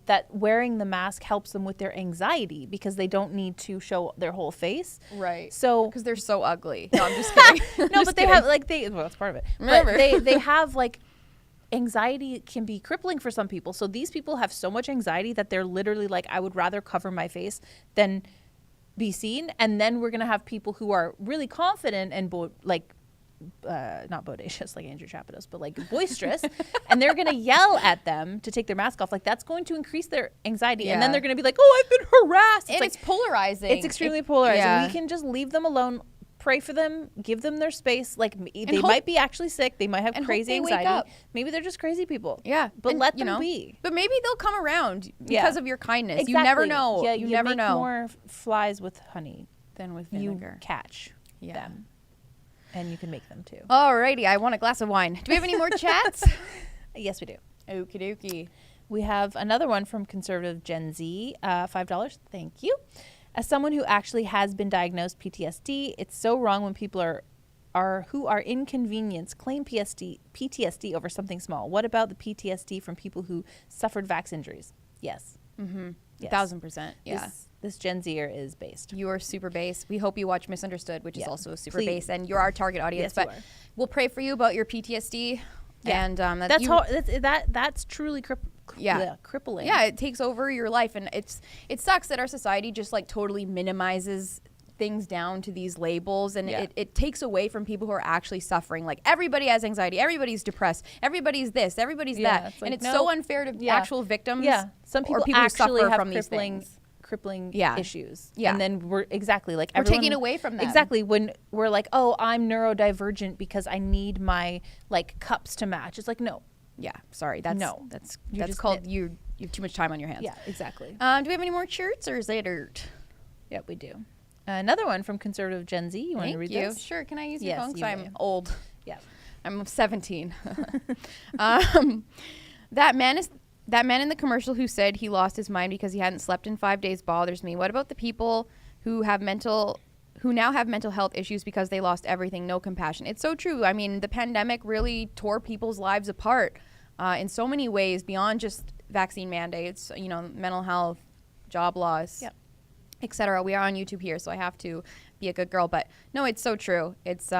that wearing the mask helps them with their anxiety because they don't need to show their whole face. Right. So because they're so ugly. No, I'm just kidding. No, but they have like well, that's part of it. Remember. But they have like anxiety can be crippling for some people. So these people have so much anxiety that they're literally like, I would rather cover my face than be seen. And then we're gonna have people who are really confident and not bodacious like Andrew Chapados, but like boisterous, and they're gonna yell at them to take their mask off. Like that's going to increase their anxiety, and then they're gonna be like, "Oh, I've been harassed." And it's polarizing. It's extremely polarizing. Yeah. We can just leave them alone, pray for them, give them their space. Like they might be actually sick, they might have crazy anxiety. Maybe they're just crazy people. Yeah, but and, let them be. But maybe they'll come around because of your kindness. Exactly. You never know. Yeah, you never make know. more flies with honey than with vinegar. You catch them. And you can make them too. Alririghty, I want a glass of wine. Do we have any more chats? Yes, we do. Okie dokie. We have another one from Conservative Gen Z, $5. Thank you. As someone who actually has been diagnosed PTSD, it's so wrong when people who are inconvenienced claim PTSD over something small. What about the PTSD from people who suffered vax injuries? Yes. Mm-hmm. Yes. 1000%. Yeah. This Gen Zer is based. You are super base. We hope you watch Misunderstood, which is also super base, and you're our target audience. Yes, but we'll pray for you about your PTSD. Yeah. And that's truly crippling. Yeah, it takes over your life, and it sucks that our society just like totally minimizes things down to these labels, and it takes away from people who are actually suffering. Like everybody has anxiety, everybody's depressed, everybody's this, everybody's that, and it's so unfair to actual victims. Yeah, some people or people actually who suffer have from these things. crippling issues. Yeah. And then we're taking away from them. Exactly. When we're like, oh, I'm neurodivergent because I need my like cups to match. It's like, no. Yeah. Sorry. That's called you have too much time on your hands. Yeah, exactly. Do we have any more shirts or is it dirt? Yep, we do. Another one from Conservative Gen Z. You want to read this? Sure. Can I use your Yes, phone? you Because I'm may. old. Yeah. I'm 17. That man in the commercial who said he lost his mind because he hadn't slept in 5 days bothers me. What about the people who now have mental health issues because they lost everything? No compassion. It's so true. I mean, the pandemic really tore people's lives apart in so many ways beyond just vaccine mandates, mental health, job loss, etc. We are on YouTube here, so I have to be a good girl. But no, it's so true. It's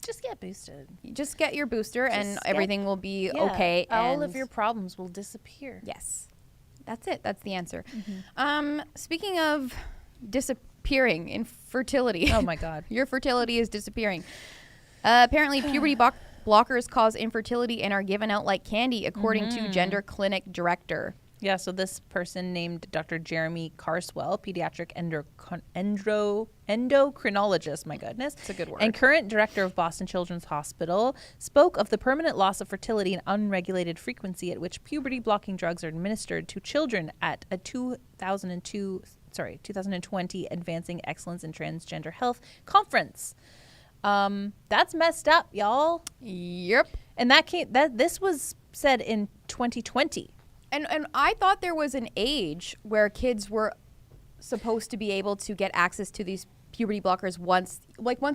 just get boosted. Just get your booster and everything will be okay. All of your problems will disappear. Yes. That's it. That's the answer. Speaking of disappearing, infertility. Oh my God. Your fertility is disappearing. Apparently, puberty blockers cause infertility and are given out like candy, according to gender clinic director. Yeah, so this person named Dr. Jeremy Carswell, pediatric endocrinologist, my goodness. It's a good word. And current director of Boston Children's Hospital, spoke of the permanent loss of fertility and unregulated frequency at which puberty blocking drugs are administered to children at a 2020 Advancing Excellence in Transgender Health conference. That's messed up, y'all. Yep. And this was said in 2020. And I thought there was an age where kids were supposed to be able to get access to these puberty blockers once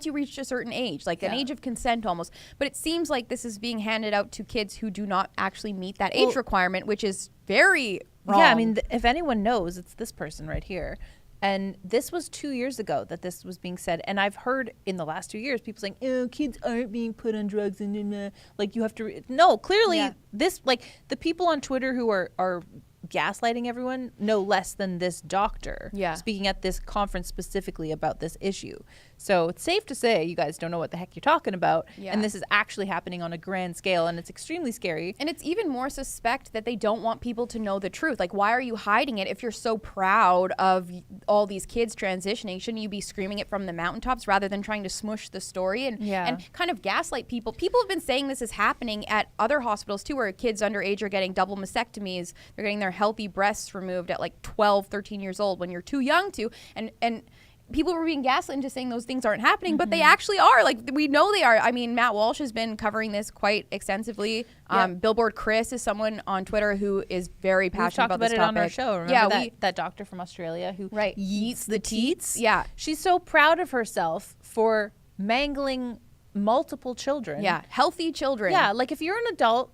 you reached a certain age, like an age of consent almost. But it seems like this is being handed out to kids who do not actually meet that age requirement, which is very wrong. Yeah, I mean, if anyone knows, it's this person right here. And this was 2 years ago that this was being said. And I've heard in the last 2 years people saying, oh, kids aren't being put on drugs. And like, you have to. No, clearly this, like, the people on Twitter who are gaslighting everyone no less than this doctor speaking at this conference specifically about this issue. So it's safe to say you guys don't know what the heck you're talking about. And this is actually happening on a grand scale, and it's extremely scary. And it's even more suspect that they don't want people to know the truth. Like, why are you hiding it if you're so proud of all these kids transitioning? Shouldn't you be screaming it from the mountaintops rather than trying to smush the story and kind of gaslight people? People have been saying this is happening at other hospitals too, where kids underage are getting double mastectomies. They're getting their healthy breasts removed at like 12, 13 years old when you're too young to. And people were being gaslit into saying those things aren't happening, but they actually are. Like, we know they are. I mean, Matt Walsh has been covering this quite extensively. Billboard Chris is someone on Twitter who is very passionate about this topic. We've talked about it on our show. Remember that doctor from Australia who yeets the teats? Yeah. She's so proud of herself for mangling multiple children. Yeah, healthy children. Yeah, like if you're an adult,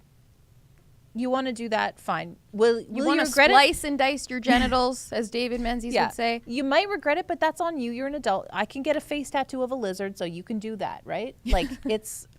you want to do that, fine. Will you want to regret slice and dice your genitals, as David Menzies would say? You might regret it, but that's on you. You're an adult. I can get a face tattoo of a lizard, so you can do that, right? Like,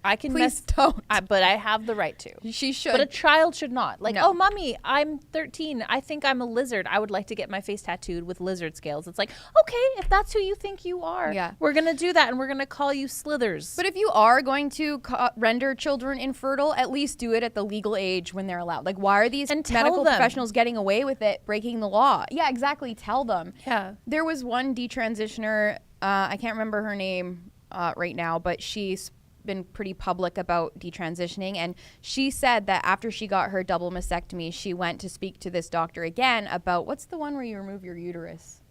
I can Please don't. But I have the right to. She should. But a child should not. Like, No. oh, mommy, I'm 13. I think I'm a lizard. I would like to get my face tattooed with lizard scales. It's like, okay, if that's who you think you are, we're going to do that, and we're going to call you Slithers. But if you are going to render children infertile, at least do it at the legal age when they're allowed. Like, why are these medical professionals getting away with it, breaking the law? Yeah, exactly. Tell them. Yeah. There was one detransitioner, I can't remember her name right now, but she's been pretty public about detransitioning, and she said that after she got her double mastectomy, she went to speak to this doctor again about, what's the one where you remove your uterus?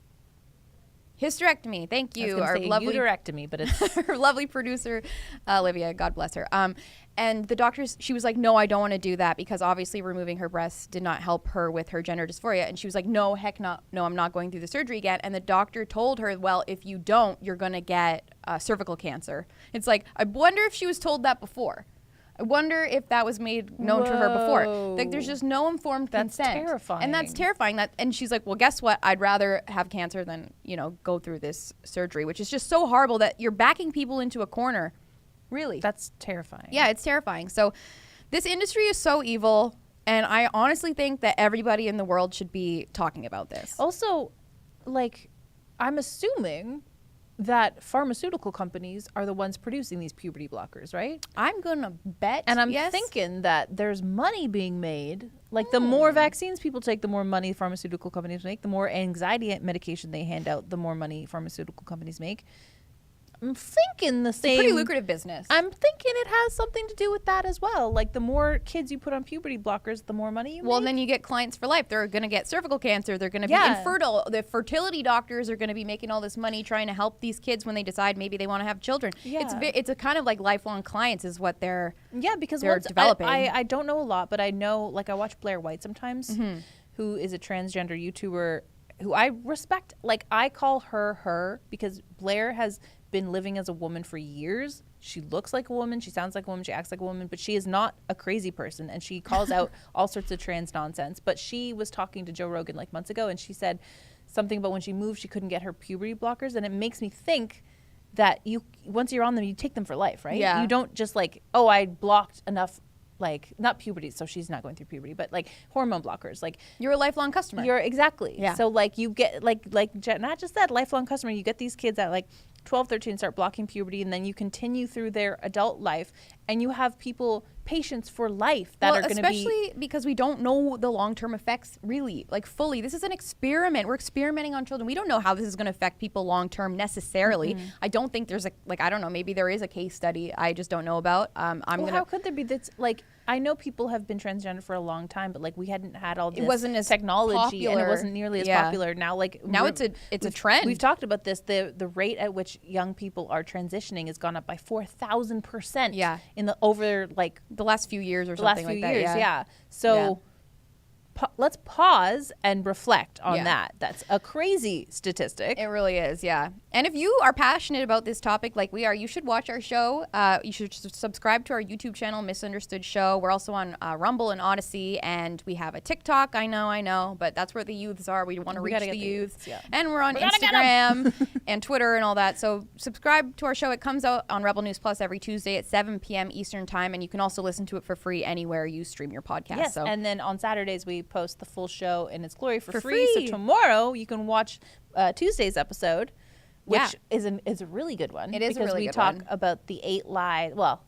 Hysterectomy. Thank you. Our lovely uterectomy, but it's our lovely producer, Olivia. God bless her. And the doctors, she was like, no, I don't want to do that, because obviously removing her breasts did not help her with her gender dysphoria. And she was like, no, heck no, I'm not going through the surgery again. And the doctor told her, well, if you don't, you're going to get cervical cancer. It's like, I wonder if she was told that before. I wonder if that was made known to her before. Like, there's just no informed consent. That's terrifying. And that's terrifying. And she's like, well, guess what? I'd rather have cancer than, go through this surgery, which is just so horrible that you're backing people into a corner. Really. That's terrifying. Yeah, it's terrifying. So this industry is so evil, and I honestly think that everybody in the world should be talking about this. Also, like, I'm assuming that pharmaceutical companies are the ones producing these puberty blockers, right? I'm gonna bet. And I'm thinking that there's money being made. Like, the more vaccines people take, the more money pharmaceutical companies make. The more anxiety medication they hand out, the more money pharmaceutical companies make. I'm thinking the same. Pretty lucrative business. I'm thinking it has something to do with that as well. Like the more kids you put on puberty blockers, the more money you make. Well, then you get clients for life. They're going to get cervical cancer. They're going to be infertile. The fertility doctors are going to be making all this money trying to help these kids when they decide maybe they want to have children. Yeah. It's a kind of like lifelong clients is what they're because they're developing. I don't know a lot, but I know, like, I watch Blair White sometimes, who is a transgender YouTuber who I respect. Like, I call her because Blair has been living as a woman for years. She looks like a woman, she sounds like a woman, she acts like a woman, but she is not a crazy person, and she calls out all sorts of trans nonsense. But she was talking to Joe Rogan like months ago, and she said something about when she moved, she couldn't get her puberty blockers, and it makes me think that once you're on them, you take them for life, right? Yeah. You don't just like, oh, I blocked enough, like, not puberty, so she's not going through puberty, but like hormone blockers. Like, you're a lifelong customer. You're exactly. Yeah. So like you get like Nat just said, lifelong customer. You get these kids at like 12, 13 start blocking puberty, and then you continue through their adult life, and you have patients for life that are going to be, especially because we don't know the long-term effects really, like, fully. This is an experiment. We're experimenting on children. We don't know how this is going to affect people long-term necessarily. I don't think there's I don't know, maybe there is a case study I just don't know about. How could there be? That's like, I know people have been transgender for a long time, but like we hadn't had all this, it wasn't as technology popular. And it wasn't nearly as popular. Now it's a trend. We've talked about this. The rate at which young people are transitioning has gone up by 4,000%. Yeah. In the over like the last few years or something like that. Yeah. So let's pause and reflect on that. That's a crazy statistic. It really is, yeah. And if you are passionate about this topic like we are, you should watch our show. You should subscribe to our YouTube channel, Misunderstood Show. We're also on Rumble and Odyssey, and we have a TikTok. I know, but that's where the youths are. We want to reach the youths. Yeah. And we're on Instagram and Twitter and all that. So subscribe to our show. It comes out on Rebel News Plus every Tuesday at 7 p.m. Eastern Time, and you can also listen to it for free anywhere you stream your podcast. Yes, so. and then on Saturdays we post the full show in its glory for free. So tomorrow you can watch Tuesday's episode, which is a really good one. It is a really good one. Because we talk about the 8 lies. Well,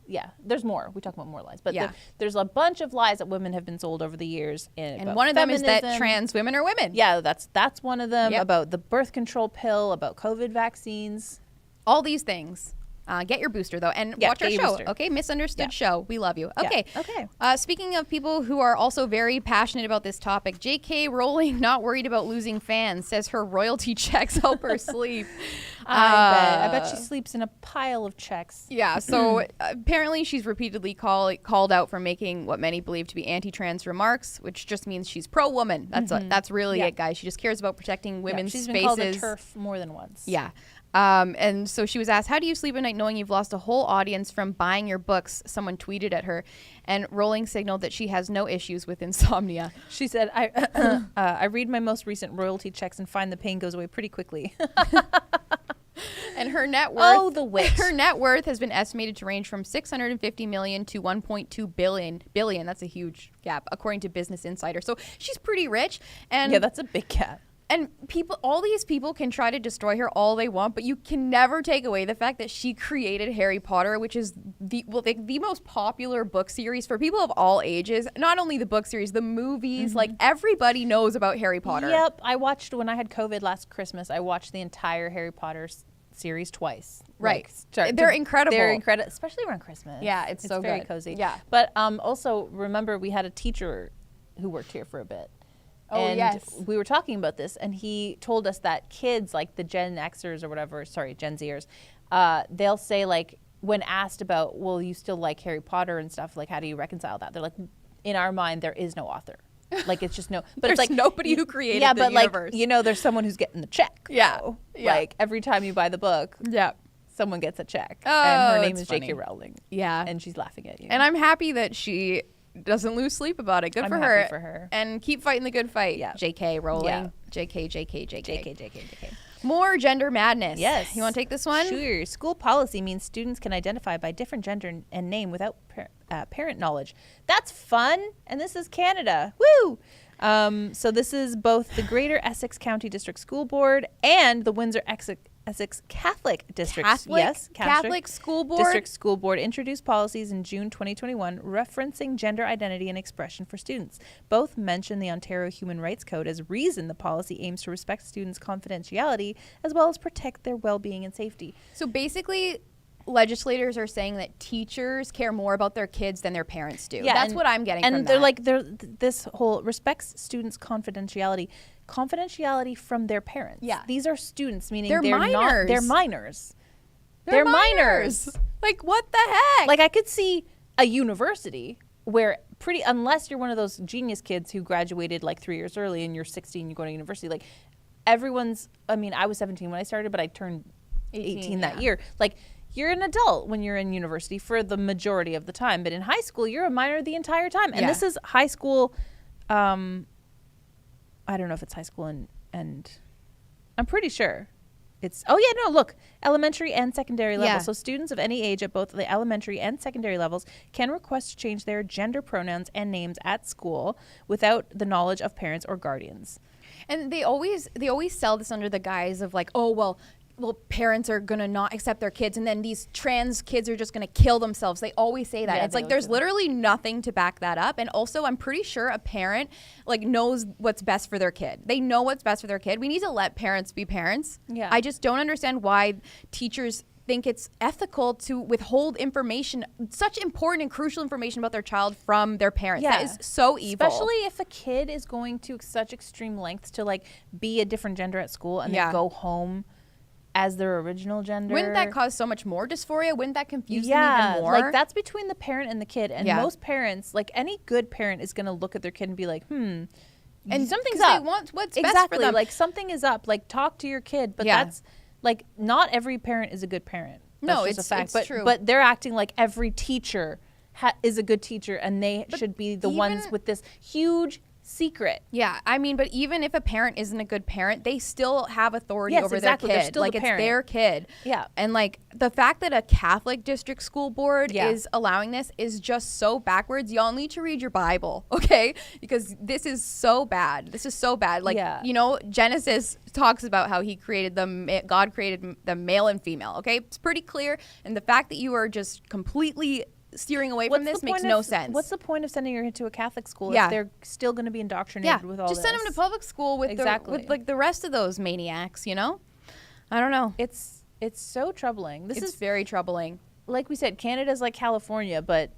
there's more. We talk about more lies. But there's a bunch of lies that women have been sold over the years. And one of them is that trans women are women. Yeah, that's one of them. Yep. About the birth control pill, about COVID vaccines. All these things. Get your booster, though, and watch our show, okay? Misunderstood Show. We love you. Okay. Okay. Speaking of people who are also very passionate about this topic, J.K. Rowling, not worried about losing fans, says her royalty checks help her sleep. I bet she sleeps in a pile of checks. Yeah, so apparently she's repeatedly called out for making what many believe to be anti-trans remarks, which just means she's pro-woman. That's really it, guys. She just cares about protecting women's spaces. She's been called a TERF more than once. Yeah. And so she was asked, how do you sleep at night knowing you've lost a whole audience from buying your books? Someone tweeted at her, and Rowling signaled that she has no issues with insomnia. She said, I read my most recent royalty checks and find the pain goes away pretty quickly. And her net worth, her net worth has been estimated to range from $650 million to $1.2 billion. That's a huge gap, according to Business Insider. So she's pretty rich. And yeah, that's a big gap. And all these people can try to destroy her all they want, but you can never take away the fact that she created Harry Potter, which is the most popular book series for people of all ages. Not only the book series, the movies, like everybody knows about Harry Potter. Yep, when I had COVID last Christmas, I watched the entire Harry Potter series twice. Right. They're incredible. They're incredible, especially around Christmas. Yeah, it's so very good. cozy. Yeah. But also, remember, we had a teacher who worked here for a bit. Oh, and yes. we were talking about this, and he told us that kids, like the Gen Xers or whatever, Gen Zers, they'll say, like, when asked about, well, you still like Harry Potter and stuff, like, how do you reconcile that? They're like, in our mind, there is no author. Like, it's just no. But there's it's like nobody who created the universe. Like, there's someone who's getting the check. Yeah. So, like, every time you buy the book, someone gets a check. Oh, and her name is J.K. Rowling. Yeah. And she's laughing at you. And I'm happy that she doesn't lose sleep about it. Good for her. Happy for her. And keep fighting the good fight. Yeah. J.K. Rowling. Yeah. JK. More gender madness. Yes. You want to take this one? Sure. School policy means students can identify by different gender and name without parent knowledge. That's fun. And this is Canada. Woo! So this is both the Greater Essex County District School Board and the Windsor Essex Catholic District. Catholic School Board. District School Board introduced policies in June 2021 referencing gender identity and expression for students. Both mention the Ontario Human Rights Code as reason the policy aims to respect students' confidentiality as well as protect their well-being and safety. So basically, legislators are saying that teachers care more about their kids than their parents do. Yeah, that's what I'm getting from and they're this whole respects students' confidentiality from their parents. Yeah. These are students, meaning They're minors. not, they're minors. They're minors. Like, what the heck? Like, I could see a university where unless you're one of those genius kids who graduated like 3 years early and you're 16, you go to university, like I was 17 when I started, but I turned 18 that year. Like, you're an adult when you're in university for the majority of the time, but in high school, you're a minor the entire time. And this is high school, I don't know if it's high school and I'm pretty sure it's, elementary and secondary level. Yeah. So students of any age at both the elementary and secondary levels can request to change their gender pronouns and names at school without the knowledge of parents or guardians. And they always sell this under the guise of like, oh, well, parents are going to not accept their kids, and then these trans kids are just going to kill themselves. They always say that. Yeah, it's like there's literally nothing to back that up. And also, I'm pretty sure a parent like knows what's best for their kid. They know what's best for their kid. We need to let parents be parents. Yeah. I just don't understand why teachers think it's ethical to withhold information, such important and crucial information about their child from their parents. Yeah. That is so evil. Especially if a kid is going to such extreme lengths to like be a different gender at school and then go home as their original gender. Wouldn't that cause so much more dysphoria? Wouldn't that confuse them even more? Like that's between the parent and the kid. And most parents, like any good parent, is going to look at their kid and be like, and something's up. They want what's exactly. best for them. Like something is up. Like talk to your kid. But that's like not every parent is a good parent. No, that's just a fact. It's true. But they're acting like every teacher is a good teacher, and they should be the ones with this huge secret. Yeah, I mean, but even if a parent isn't a good parent, they still have authority over their kid. They're still like the it's parent. their kid. Yeah. And like the fact that a Catholic district school board is allowing this is just so backwards. Y'all need to read your Bible, okay? Because this is so bad. This is so bad. Like, you know, Genesis talks about how God created the male and female, okay? It's pretty clear. And the fact that you are just completely steering away from this makes no sense. What's the point of sending your kid to a Catholic school if they're still going to be indoctrinated with all this? Just send them to public school with like the rest of those maniacs, you know? I don't know. It's so troubling. This is very troubling. Like we said, Canada's like California, but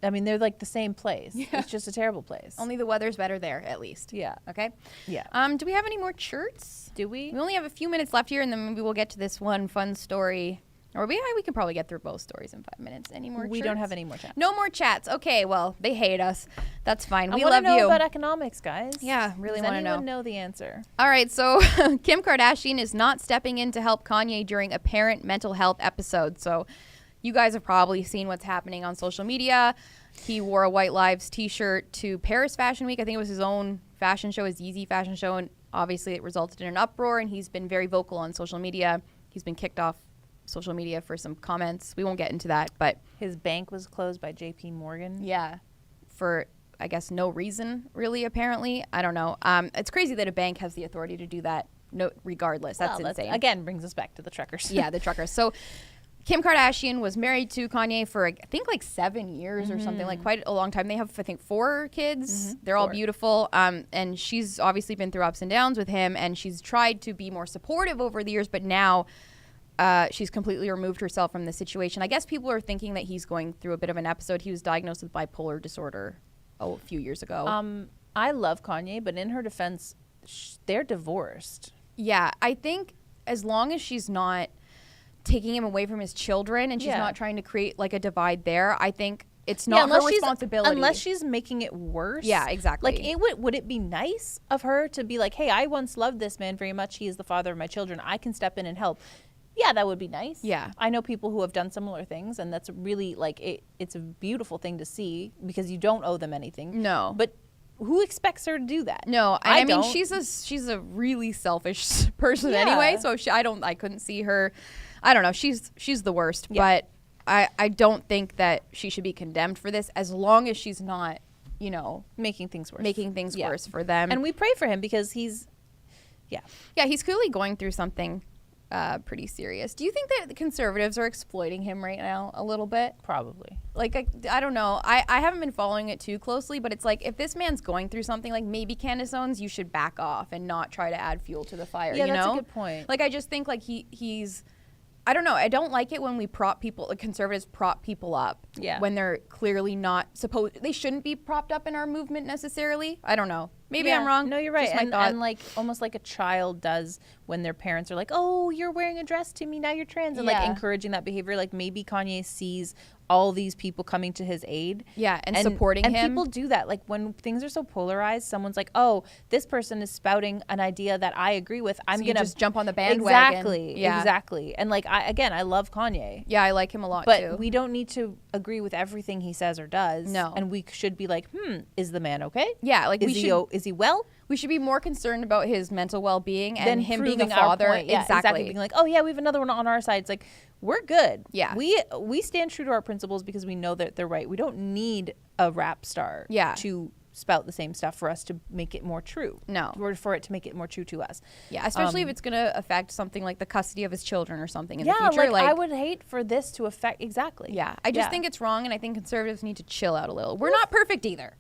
I mean, they're like the same place. Yeah. It's just a terrible place. Only the weather's better there, at least. Yeah. Okay? Yeah. Do we have any more chirts? Do we? We only have a few minutes left here, and then maybe we'll get to this one fun story. Or we can probably get through both stories in 5 minutes. Any more We chirts? don't have any more chats. No more chats. Okay, well, they hate us. That's fine. We I love want to know you. about economics, guys. Yeah, really want to know. Does anyone know the answer? All right, so Kim Kardashian is not stepping in to help Kanye during a parent mental health episode. So you guys have probably seen what's happening on social media. He wore a White Lives t-shirt to Paris Fashion Week. I think it was his own fashion show, his Yeezy fashion show, and obviously it resulted in an uproar, and he's been very vocal on social media. He's been kicked off social media for some comments. We won't get into that, but his bank was closed by JP Morgan. Yeah, for I guess no reason really. Apparently, I don't know. It's crazy that a bank has the authority to do that. No, regardless, that's insane. Again, brings us back to the truckers. Yeah, the truckers. So Kim Kardashian was married to Kanye for I think like 7 years or something, like quite a long time. They have I think 4 kids. They're all beautiful. And she's obviously been through ups and downs with him, and she's tried to be more supportive over the years, but now she's completely removed herself from the situation. I guess people are thinking that he's going through a bit of an episode. He was diagnosed with bipolar disorder a few years ago. I love Kanye, but in her defense, they're divorced. Yeah, I think as long as she's not taking him away from his children and she's not trying to create like a divide there, I think it's not her responsibility. Unless she's making it worse. Yeah, exactly. Like, would it be nice of her to be like, hey, I once loved this man very much. He is the father of my children. I can step in and help. Yeah, that would be nice. Yeah. I know people who have done similar things, and that's really, like, it's a beautiful thing to see because you don't owe them anything. No. But who expects her to do that? No, I mean, she's a really selfish person anyway, so I couldn't see her. I don't know. She's the worst, but I don't think that she should be condemned for this as long as she's not, you know, making things worse. Worse for them. And we pray for him because he's clearly going through something pretty serious. Do you think that the Conservatives are exploiting him right now a little bit? Probably. Like, I don't know. I haven't been following it too closely, but it's like, if this man's going through something, like, maybe Candace Owens, you should back off and not try to add fuel to the fire, Yeah, you know? that's a good point. Like, I just think, like, he's... I don't know. I don't like it when we prop people, like Conservatives prop people up when they're clearly not supposed, they shouldn't be propped up in our movement necessarily. I don't know. Maybe I'm wrong. No, you're right. Just my thought. And like almost like a child does when their parents are like, oh, you're wearing a dress to me, now you're trans. And like encouraging that behavior. Like maybe Kanye sees all these people coming to his aid. Yeah, and supporting him. And people do that. Like when things are so polarized, someone's like, oh, this person is spouting an idea that I agree with. I'm going to just jump on the bandwagon. Exactly. Yeah. Exactly. And like, I love Kanye. Yeah, I like him a lot but too. But we don't need to agree with everything he says or does. No. And we should be like, is the man okay? Yeah, like is he well? We should be more concerned about his mental well-being and then him being a our father. Point. Yeah, exactly. Being like, oh yeah, we have another one on our side. It's like, we're good. Yeah. We stand true to our principles because we know that they're right. We don't need a rap star to spout the same stuff for us to make it more true. No. Or for it to make it more true to us. Yeah, especially if it's going to affect something like the custody of his children or something in the future. Yeah, like I would hate for this to affect, exactly. Yeah, I just think it's wrong, and I think Conservatives need to chill out a little. We're not perfect either.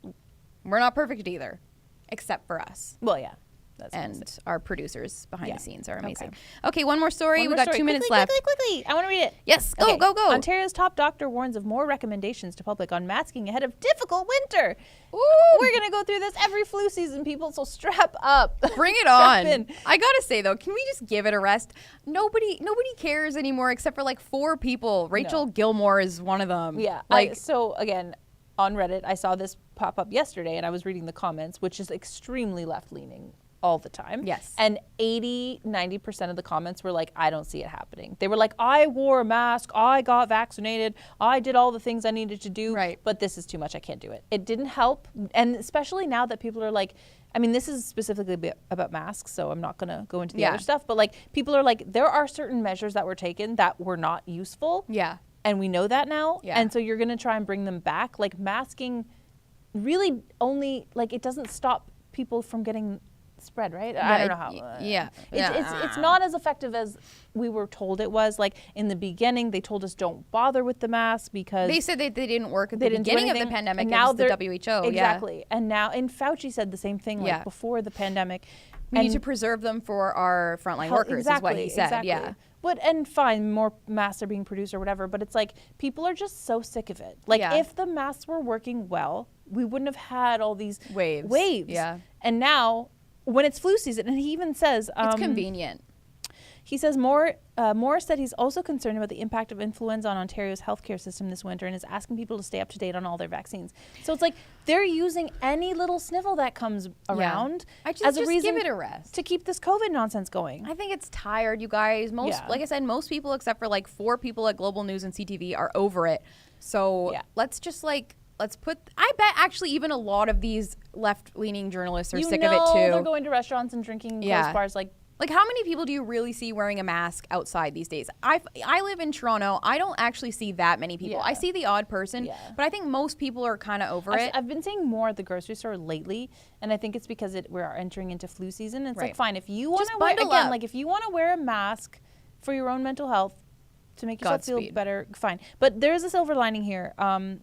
We're not perfect either, except for us. Well, yeah. And our producers behind the scenes are amazing. Okay, one more story. We got 2 minutes left. Quickly. I want to read it. Yes, go. Ontario's top doctor warns of more recommendations to public on masking ahead of difficult winter. Ooh. We're going to go through this every flu season, people, so strap up. Bring it on. I got to say, though, can we just give it a rest? Nobody cares anymore except for like 4 people. Rachel Gilmore is one of them. Yeah. So, again, on Reddit, I saw this pop up yesterday, and I was reading the comments, which is extremely left-leaning all the time. Yes. And 90% of the comments were like, I don't see it happening. They were like, I wore a mask, I got vaccinated, I did all the things I needed to do, but this is too much, I can't do it. It didn't help. And especially now that people are like, I mean, this is specifically about masks, so I'm not going to go into the other stuff, but like people are like, there are certain measures that were taken that were not useful. Yeah. And we know that now. Yeah. And so you're going to try and bring them back. Like masking really only, like it doesn't stop people from getting spread, right? I don't know how. It's not as effective as we were told it was. Like in the beginning, they told us don't bother with the mask because they said they didn't work at the beginning of the pandemic. And now the WHO. Exactly. Yeah. And now, and Fauci said the same thing like before the pandemic. We need to preserve them for our frontline workers, is what he said. Exactly. Yeah. But, and fine, more masks are being produced or whatever, but it's like, people are just so sick of it. Like, if the masks were working well, we wouldn't have had all these waves. Yeah. And now, when it's flu season, and he even says... it's convenient. He says Moore said he's also concerned about the impact of influenza on Ontario's healthcare system this winter and is asking people to stay up to date on all their vaccines. So it's like they're using any little sniffle that comes around as a reason give it a rest to keep this COVID nonsense going. I think it's tired, you guys. Like I said, most people except for like 4 people at Global News and CTV are over it. So let's just like... I bet actually even a lot of these left-leaning journalists are sick of it too. They're going to restaurants and drinking close bars. Like how many people do you really see wearing a mask outside these days? I live in Toronto. I don't actually see that many people. I see the odd person, but I think most people are kind of over it. I've been seeing more at the grocery store lately, and I think it's because we're entering into flu season. And it's like, fine, if you want to wear, again, like if you want to wear a mask for your own mental health, to make yourself feel better, fine. But there is a silver lining here.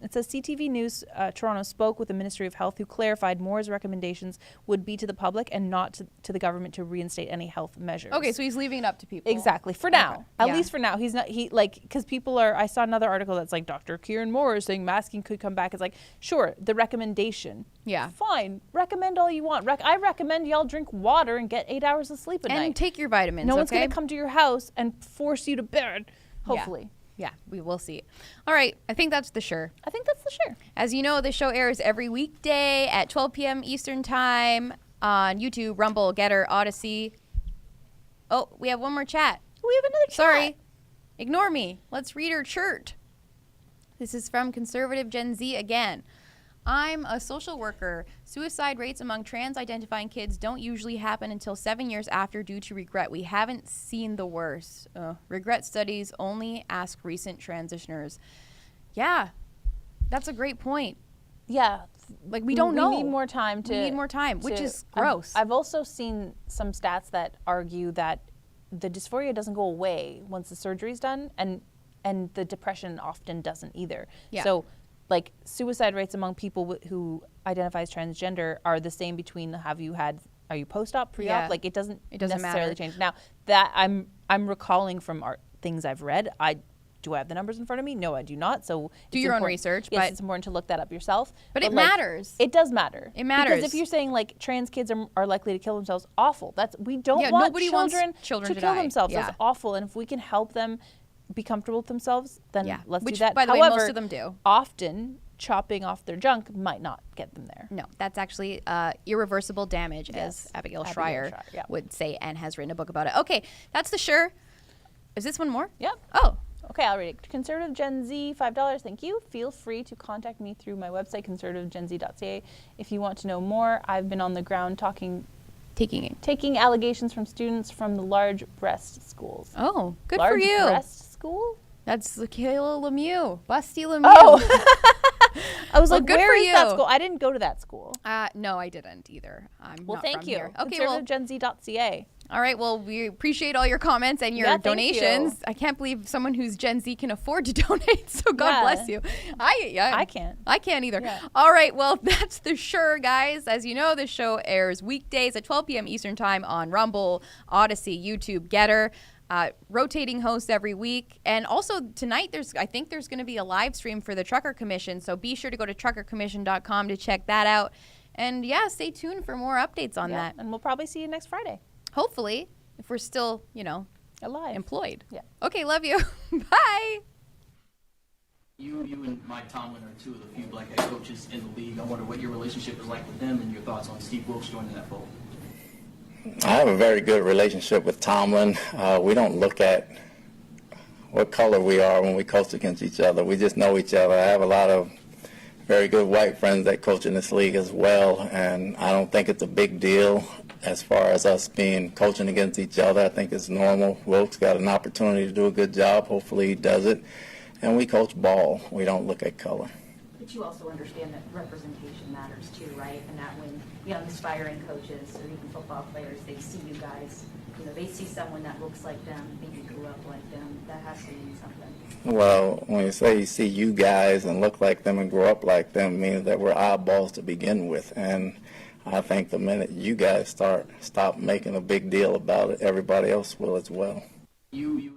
It says CTV News Toronto spoke with the Ministry of Health, who clarified Moore's recommendations would be to the public and not to the government to reinstate any health measures. Okay, so he's leaving it up to people. Exactly, for now. At least for now. He's not, because people are, I saw another article that's like, Dr. Kieran Moore is saying masking could come back. It's like, sure, the recommendation. Yeah. Fine, recommend all you want. I recommend y'all drink water and get 8 hours of sleep at night. And take your vitamins, No one's going to come to your house and force you to bed. Hopefully. Yeah, we will see. All right, I think that's the sure. I think that's the sure. As you know, the show airs every weekday at 12 p.m. Eastern Time on YouTube, Rumble, Getter, Odyssey. Oh, we have one more chat. We have another chat. Sorry. Ignore me. Let's read her chart. This is from Conservative Gen Z again. I'm a social worker. Suicide rates among trans-identifying kids don't usually happen until 7 years after due to regret. We haven't seen the worst. Regret studies only ask recent transitioners. Yeah, that's a great point. Yeah. Like, we don't know. We need more time which is gross. I've also seen some stats that argue that the dysphoria doesn't go away once the surgery's done, and the depression often doesn't either. Yeah. So, like, suicide rates among people who identify as transgender are the same between are you post-op, pre-op? Yeah. Like, it doesn't matter. necessarily change. Now, that I'm recalling from things I've read. Do I have the numbers in front of me? No, I do not. So do your own research. Yes, but it's important to look that up yourself. But it matters. It does matter. It matters. Because if you're saying like trans kids are likely to kill themselves, awful. We don't want nobody wants children to to kill die. themselves. Yeah. That's awful. And if we can help them be comfortable with themselves, then let's Which, do that. by the way, However, most of them do. Often chopping off their junk might not get them there. No, that's actually irreversible damage, as Abigail Schreier would say, and has written a book about it. Okay, that's the sure. Is this one more? Yep. Oh. Okay, I'll read it. Conservative Gen Z, $5. Thank you. Feel free to contact me through my website, conservativegenz.ca. If you want to know more, I've been on the ground taking allegations from students from the large breast schools. Oh, good large for you. Large breast school? That's Kayla Lemieux. Busty Lemieux. Oh. I was like, good where for is you. that school? I didn't go to that school. No, I didn't either. I'm well, not thank from you. Here. Okay, well, conservativegenz.ca. All right, well, we appreciate all your comments and your donations. I can't believe someone who's Gen Z can afford to donate, so God bless you. I can't. I can't either. Yeah. All right, well, that's the sure, guys. As you know, the show airs weekdays at 12 p.m. Eastern Time on Rumble, Odyssey, YouTube, Getter. Rotating hosts every week. And also tonight, I think there's going to be a live stream for the Trucker Commission, so be sure to go to truckercommission.com to check that out. And yeah, stay tuned for more updates on that. And we'll probably see you next Friday. Hopefully, if we're still, alive, employed. Yeah. Okay, love you. Bye. You and Mike Tomlin are two of the few black head coaches in the league. I wonder what your relationship is like with them and your thoughts on Steve Wilkes joining that fold. I have a very good relationship with Tomlin. We don't look at what color we are when we coach against each other. We just know each other. I have a lot of very good white friends that coach in this league as well, and I don't think it's a big deal as far as us coaching against each other. I think it's normal. Wilkes got an opportunity to do a good job. Hopefully he does it. And we coach ball. We don't look at color. But you also understand that representation matters too, right? And that when young aspiring coaches or even football players, they see you guys, they see someone that looks like them, maybe grew up like them, that has to mean something. Well, when you say you see you guys and look like them and grow up like them, it means that we're oddballs to begin with. And I think the minute you guys stop making a big deal about it, everybody else will as well. You